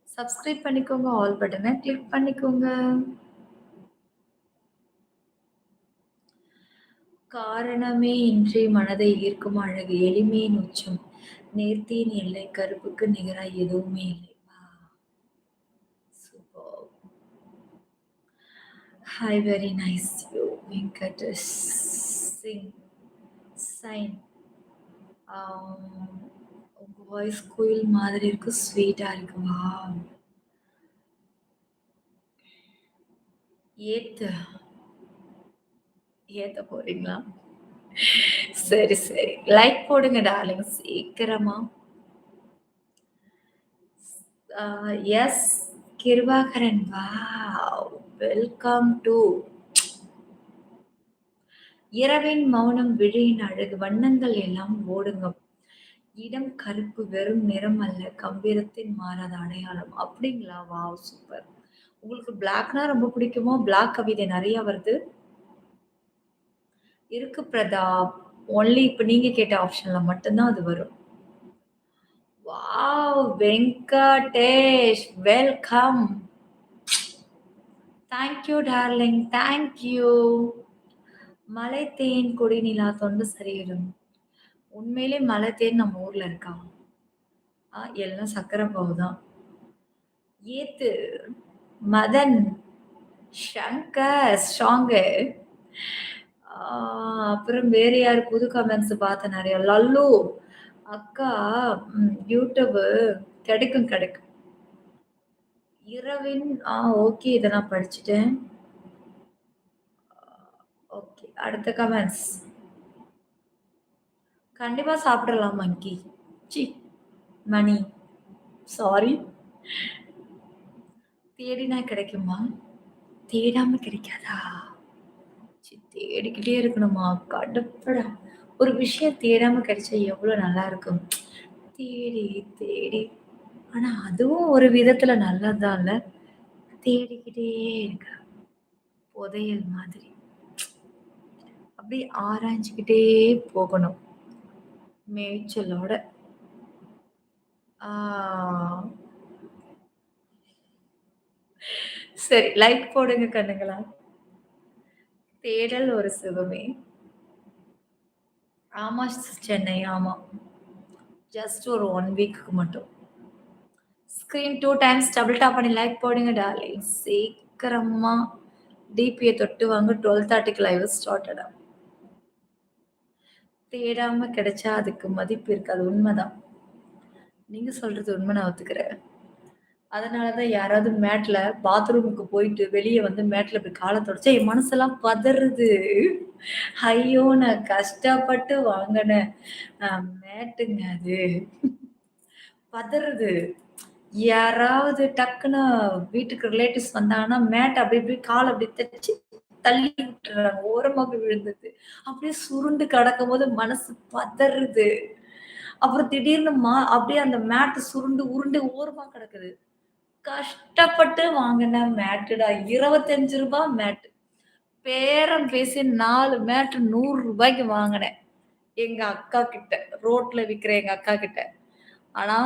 சப்ஸ்கிரைப் பண்ணிக்கோங்க. ஆல் பட்டனை கிளிக் பண்ணிக்கோங்க. காரணமே இன்றி மனதை ஈர்க்கும் அழகு. எளிமையின் உச்சம். நேர்த்தியின் எல்லை. கருப்புக்கு நிகராய் எதுவுமே இல்லை. Super. Hi very nice you Venkatesh sing சைன். உங்க வாய்ஸ் குயில் மாதிரி இருக்கு. ஸ்வீட்டா இருக்கு. வாவ். ஏத்து ஏத்த போறீங்களா? சரி சரி. லைக் போடுங்க டார்லிங் சீக்கிரமா. Yes Kirubakaran. Wow. Welcome to இரவின் மௌனம் விழியின் அழகு. வண்ணங்கள் எல்லாம் ஓடுங்க. இடம் கருப்பு வெறும் நிறம் அல்ல. கம்பீரத்தின் மாறாத அடையாளம். அப்படிங்களா? Wow super. உங்களுக்கு பிளாக்னா ரொம்ப பிடிக்குமோ? பிளாக் கவிதை நிறைய வருது. இருக்கு பிரதாப். ஒன்லி இப்ப நீங்க கேட்ட ஆப்ஷன்ல மட்டும்தான் அது வரும். Wow Venkatesh welcome. Thank you darling. Thank you. மலை தேன் கொடி நிலா தொண்டு சரியிடும். உண்மையிலே மலை தேன் நம்ம ஊர்ல இருக்கா? எல்லாம் சக்கரை பாவு தான். ஏத்து மதன் சங்கர் ஸ்ட்ராங்கு. ஆ அப்புறம் வேற யாரு புது கமெண்ட்ஸ் பார்த்தேன் நெறைய. லல்லு அக்கா யூடியூபு கிடைக்கும், கிடைக்கும். இரவின் ஓகே. இத நான் படிச்சுட்டேன். ஓகே. அடுத்த கமெண்ட்ஸ். கண்டிப்பா சாப்பிடலாம் மங்கி. சி மணி. சாரி. தேடினா கிடைக்குமா? தேடாம கிடைக்காதா? தேடிக்கிட்டே இருக்கணுமா? கடுப்புடா. ஒரு விஷயம் தேடாம கிடைச்சா எவ்வளோ நல்லாருக்கும். தேடி, தேடி. ஆனா அதுவும் ஒரு விதத்துல நல்லதுதான்ல. தேடிக்கிட்டே இருக்க. புதையல் மாதிரி. அப்படியே ஆராய்ஞ்சுக்கிட்டே போகணும். மேய்ச்சலோட. ஆ. சரி லைக் போடுங்க கண்ணுங்களா. தேடல் ஒரு சுகமே. ஆமா சென்னை ஆமா. ஜஸ்ட் ஒரு 1 வீக்குக்கு மட்டும். ஸ்க்ரீன் 2 டைம்ஸ் டபுள் டாப் பண்ணி லைக் போடுங்க டார்லிங். சீக்கிரமா டிபிய தொட்டு வாங்க 12:30க்கு லைவ் ஸ்டார்ட்டடா. தேடாம கிடைச்சா அதுக்கு மதிப்பு இருக்காது. உண்மதான். நீங்க சொல்றது உண்ம நான் ஒத்துக்கிறேன். அதனால தான் யாராவது மேட்ல பாத்ரூமுக்கு போயிட்டு வெளிய வந்து மேட்ல போய் கால தொடச்சா என் மனசெல்லாம் பதறுது. ஐயோ! நான் கஷ்டப்பட்டு வாங்குன மேட்டுங்க அது. பதறுது. யாராவது டக்குன்னு வீட்டுக்கு ரிலேட்டிவ்ஸ் வந்தாங்கன்னா, மேட் அப்படி இப்படி கால அப்படி தச்சு தள்ளி விட்டுறாங்க. ஓரமா போய் விழுந்தது. அப்படியே சுருண்டு கிடக்கும்போது மனசு பதறுது. அப்புறம் திடீர்னு அப்படியே அந்த மேட் சுருண்டு உருண்டு ஓரமா கிடக்குது. கஷ்டப்பட்டு வாங்குன மேட்டுடா. ரூ. 25 மேட். பேரம் பேசி 4 மேட் ரூ. 100க்கு வாங்குனேன். எங்க அக்கா கிட்ட. ரோட்ல விக்கிற எங்க அக்கா கிட்ட. ஆனா,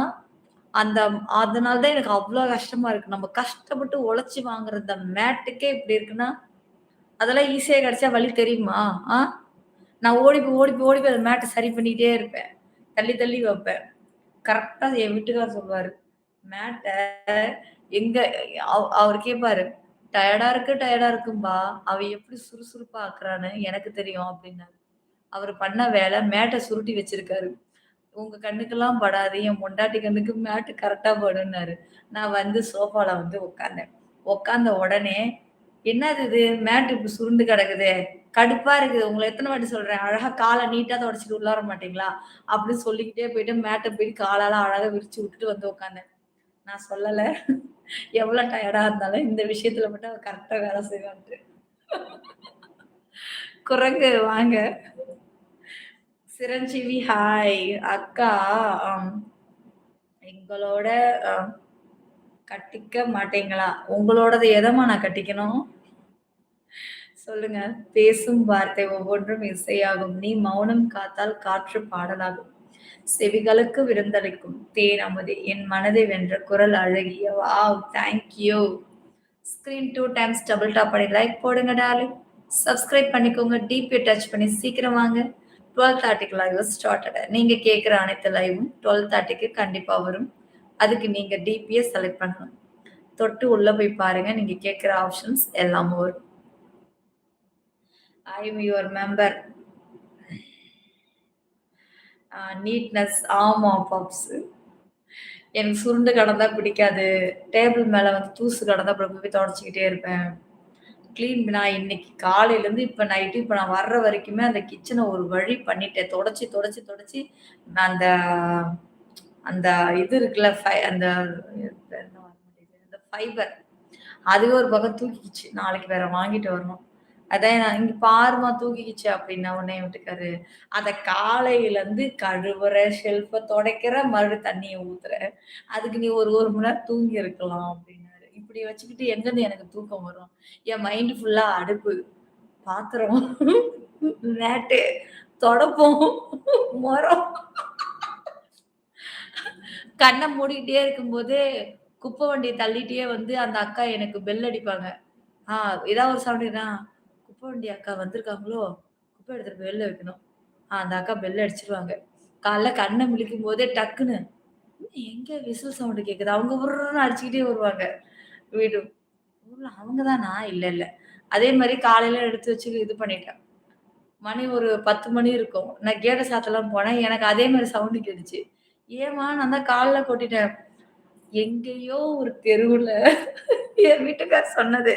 அந்த அதனால தான் எனக்கு அவ்ளோ கஷ்டமா இருக்கு. நம்ம கஷ்டப்பட்டு உழைச்சு வாங்குற இந்த மேட்டுக்கே இப்படி இருக்குன்னா, அதெல்லாம் ஈஸியா கிடைச்சா வழி தெரியுமா? ஆ? நான் ஓடி போய் அந்த மேட்ட சரி பண்ணிட்டே இருப்பேன். தள்ளி தள்ளி வைப்பேன். கரெக்ட்டா என் வீட்டுக்காரர் சொல்லுவாரு. மேட்ட எங்க அவரு கேட்பாரு. டயர்டா இருக்கும்பா. அவ எப்படி சுறுசுறுப்பா ஆக்குறான்னு எனக்கு தெரியும்" அப்டின்னாரு. அவரு பண்ண வேல மேட்ட சுருட்டி வச்சிருக்காரு. "உங்க கண்ணுக்கெல்லாம் படாது. என் பொண்டாட்டி கண்ணுக்கு மேட் கரெக்ட்டா படும்னாரு." நான் வந்து சோஃபால வந்து உட்கார்ந்தேன். உட்கார்ந்த உடனே, "என்னது இது மேட் இப்படி சுருண்டு கிடக்குதே! கடுப்பா இருக்குது. உங்கள எத்தன வாட்டி சொல்றேன். அழகா கால நீட்டா தொடச்சுட்டு உள்ள வர மாட்டீங்களா?" அப்படின்னு சொல்லிக்கிட்டே போயிட்டு மேட்ட போய் காலால அழகா விரிச்சு விட்டுட்டு வந்து உட்கார்ந்தேன். நான் சொல்லல. எவ்வளோ டயர்டா இருந்தாலும் இந்த விஷயத்துல மட்டும் அவ கரெக்ட்டா வேலை செய்வான்ட்டு. குரங்கு வாங்க. சிரஞ்சீவி ஹாய். அக்கா அம் எங்களோட அ கட்டிக்க மாட்டீங்களா? உங்களோடது எதம்மா நான் கட்டிக்கணும்? சொல்லுங்க. பேசும் வார்த்தை ஒவ்வொன்றும் இசையாகும். நீ மௌனம் காத்தால் காற்று பாடலாகும். செவிகளுக்கு விருந்தளிக்கும் தேன் அமுதே! என் மனதை வென்ற குரல் அழகிய wow! Thank you. Screen 2 times double tap பண்ணி லைக் போடுங்க டார்லிங். சப்ஸ்கிரைப் பண்ணிக்கோங்க. டிபிய டச் பண்ணி சீக்கிரம் வாங்க. 12:30க்கு லைவ் ஸ்டார்ட்டட். நீங்க கேட்கிற அனைத்து லைவும் 12:30க்கு கண்டிப்பா வரும். அதுக்கு நீங்க டிபிய செலக்ட் பண்ணணும். தொட்டு உள்ள போய் பாருங்க. நீங்க கேட்கிற ஆப்ஷன்ஸ் எல்லாமும் வரும். ஐ அம் யுவர் மெம்பர். நீட்னஸ் ஆமா பப்ஸ். எனக்கு சுருண்டு கிடந்தா பிடிக்காது. டேபிள் மேல வந்து தூசு கிடந்தா அப்புறம் போய் தொடச்சுக்கிட்டே இருப்பேன். கிளீன் நான் இன்னைக்கு காலையிலேருந்து இப்ப நைட்டு இப்ப நான் வர்ற வரைக்குமே அந்த கிச்சன ஒரு வழி பண்ணிட்டேன். தொடச்சு நான் அந்த அந்த இது இருக்குல்ல அந்த பேர் என்ன வர மாட்டேங்குது. அந்த ஃபைபர் அதுவே ஒரு பக்கம் தூக்கிக்கிச்சு. நாளைக்கு வேற வாங்கிட்டு வரணும். அதான் நான் "இங்க பாரும்மா தூக்கிக்கிச்சு" அப்படின்னா உடனே என் வீட்டுக்காரரு, "அத காலையிலேருந்து கழுவுறேன், ஷெல்ஃப தொடைக்கிறேன், மறுபடியும் தண்ணிய ஊத்துறேன். அதுக்கு நீ ஒரு 1 மணி நேரம் தூங்கி இருக்கலாம்" அப்படின்னாரு. இப்படி வச்சுக்கிட்டு எங்கருந்து எனக்கு தூக்கம் வரும்? என் மைண்ட் ஃபுல்லா அடுப்பு, பாத்திரம், மேட்டு, தொடப்பம், மொறம். கண்ண மூடிக்கிட்டே இருக்கும்போது, குப்பை வண்டிய தள்ளிட்டே வந்து அந்த அக்கா எனக்கு பெல் அடிப்பாங்க. ஆ ஏதாவது ஒரு சவுண்டுனா, குப்பை வண்டி அக்கா வந்திருக்காங்களோ! குப்பை எடுத்துட்டு போய் வெளில வைக்கணும். அந்த அக்கா பெல் அடிச்சுருவாங்க. காலைல கண்ண முழிக்கும்போதே டக்குன்னு, எங்க விசில் சவுண்ட் கேட்குது? அவங்க உர்ருன்னு அடிச்சுக்கிட்டே வருவாங்க. வீடு அவங்க தானா? இல்ல. அதே மாரி காலையில எடுத்து வச்சு இது பண்ணிட்டேன். மணி ஒரு 10 மணி இருக்கும். நான் கேட்ட சாத்தலாம்ன்னு போனேன். எனக்கு அதே மாரி சவுண்ட் கேட்டுச்சு. ஏம்மா நான் தான் கால்ல கொட்டிட்டேன். எங்கேயோ ஒரு தெருவுல என் வீட்டுக்கார் சொன்னது.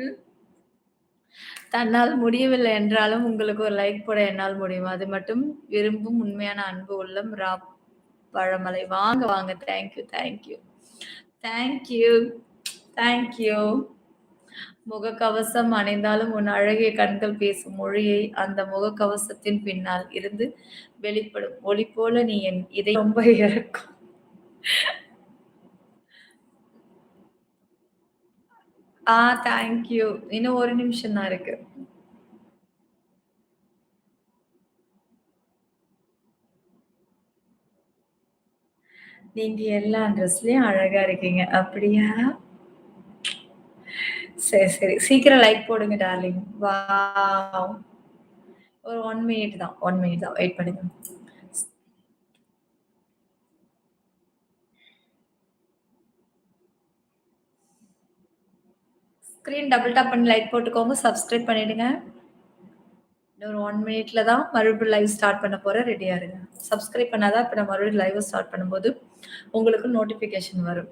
ம். தன்னால் முடியவில்லை என்றாலும் உங்களுக்கு ஒரு லைக் போட என்னால் முடியும். அது மட்டும் விரும்பும் உண்மையான அன்பு உள்ளம் பழமலை. வாங்க, வாங்க. Thank you, thank you. Thank you, thank you. முகக்கவசம் அணிந்தாலும் உன் அழகிய கண்கள் பேசும் மொழியை அந்த முகக்கவசத்தின் பின்னால் இருந்து வெளிப்படும் ஒளி போல நீ என் இதயம் ரொம்ப இறக்கும். ஆ தேங்க் யூ. இன்னும் 1 நிமிஷம் தான் இருக்கு. நீங்க எல்லா ட்ரெஸ்லயும் அழகா இருக்கீங்க. அப்படியா? சரி, சரி. சீக்கிரம் லைக் போடுங்க டார்லிங். வாவ்! ஒரு 1 மினிட் தான். 1 மினிட் தான். வெயிட் பண்ணுங்க. ஸ்க்ரீன் டபுள் டாப் பண்ணி லைக் போட்டுக்கோங்க. சப்ஸ்கிரைப் பண்ணிடுங்க. இன்னொரு 1 மினிட்ல தான் மறுபடியும் லைவ் ஸ்டார்ட் பண்ண போறேன். ரெடியா இருங்க. சப்ஸ்கிரைப் பண்ணா தான் இப்ப நான் மறுபடியும் லைவ் ஸ்டார்ட் பண்ணும்போது உங்களுக்கு நோட்டிஃபிகேஷன் வரும்.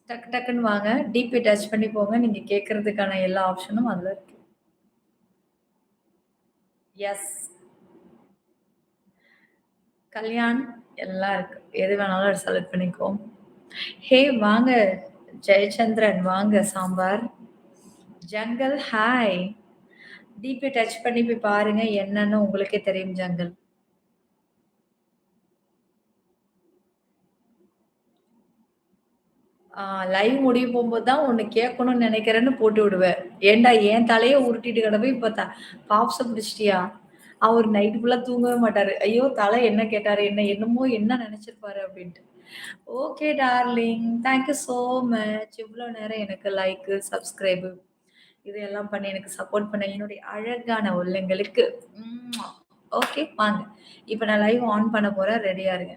டக்கு டக்குன்னு வாங்க. டிபி டச் பண்ணி போங்க. நீங்க கேட்கறதுக்கான எல்லா ஆப்ஷனும் அதுல இருக்கு. எஸ். கல்யாண் எல்லாம் இருக்கு. எது வேணாலும் செலக்ட் பண்ணிக்கோ. ஹே வாங்க ஜெயச்சந்திரன் வாங்க sambar. Jungle hi. DP touch பண்ணி போய் பாருங்க என்னன்னு உங்களுக்கே தெரியும் ஜங்கல். லைவ் முடிய போம்போது தான் ஒண்ணு கேட்கணும்னு நெனைக்கிறேன்னு போட்டு விடுவேன். ஏன்டா என் தலைய உருட்டிட்டு கிடப்ப இப்ப பாப்ஸ பிடிச்சிட்டியா? அவரு நைட் ஃபுல்லா தூங்கவே மாட்டாரு. ஐயோ! தல என்ன கேட்டாரு? என்னமோ என்ன நெனச்சிருப்பாரு அப்டின்ட்டு. Okay darling. Thank you so much. இவ்ளோ நேரம் எனக்கு லைக்கு, சப்ஸ்கிரைபு இதெல்லாம் பண்ணி எனக்கு சப்போர்ட் பண்ண என்னுடைய அழகான உள்ளங்களுக்கு ஓகே வாங்க. இப்ப நான் லைவ் ஆன் பண்ண போறேன். ரெடியா இருங்க.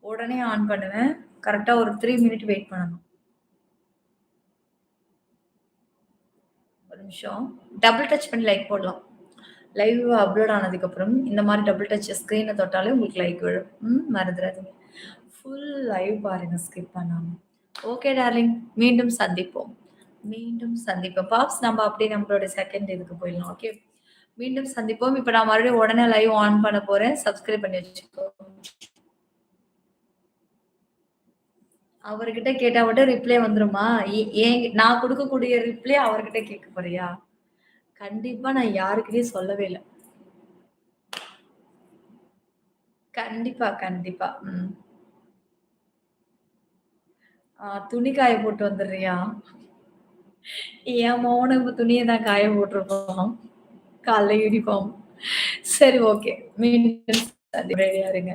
உடனே ஆன் பண்ணுவேன். கரெக்ட்டா ஒரு 3 மினிட் வெயிட் பண்ணணும். ஒரு நிமிஷம். டபுள் டச் பண்ணி லைக் போடலாம். லைவ் அப்லோட் ஆனதுக்கப்புறம் இந்த மாரி டபுள் டச் ஸ்க்ரீன தொட்டாலே உங்களுக்கு லைக் விழும். மறந்துறாதீங்க. ஃபுல் லைவ் பாருங்க ஸ்கிப் பண்ணாம. Okay darling. மீண்டும் சந்திப்போம். மீண்டும் சந்திப்போம். பாப்ஸ் நம்ம அப்படியே நம்மளோட செகண்ட் இதுக்கு போயிடலாம். ஓகே. மீண்டும் சந்திப்போம். இப்ப நான் மறுபடியும் உடனே லைவ் ஆன் பண்ண போறேன். சப்ஸ்கிரைப் பண்ணி வச்சுக்கோ. அவர்கிட்ட கேட்டா மட்டும் ரிப்ளை வந்துருமா? ஏன் நான் குடுக்கக்கூடிய ரிப்ளை அவர்கிட்ட கேட்க போறியா? கண்டிப்பா நான் யாருக்கிட்டயும் சொல்லவே இல்ல. கண்டிப்பா, கண்டிப்பா. துணி காய போட்டு வந்துடுறியா? என் மவனும் துணிய தான் காய போட்டுருக்கோம். காலைல யூனிஃபார்ம். சரி ஓகே. மீண்டும் ரெடியா இருங்க.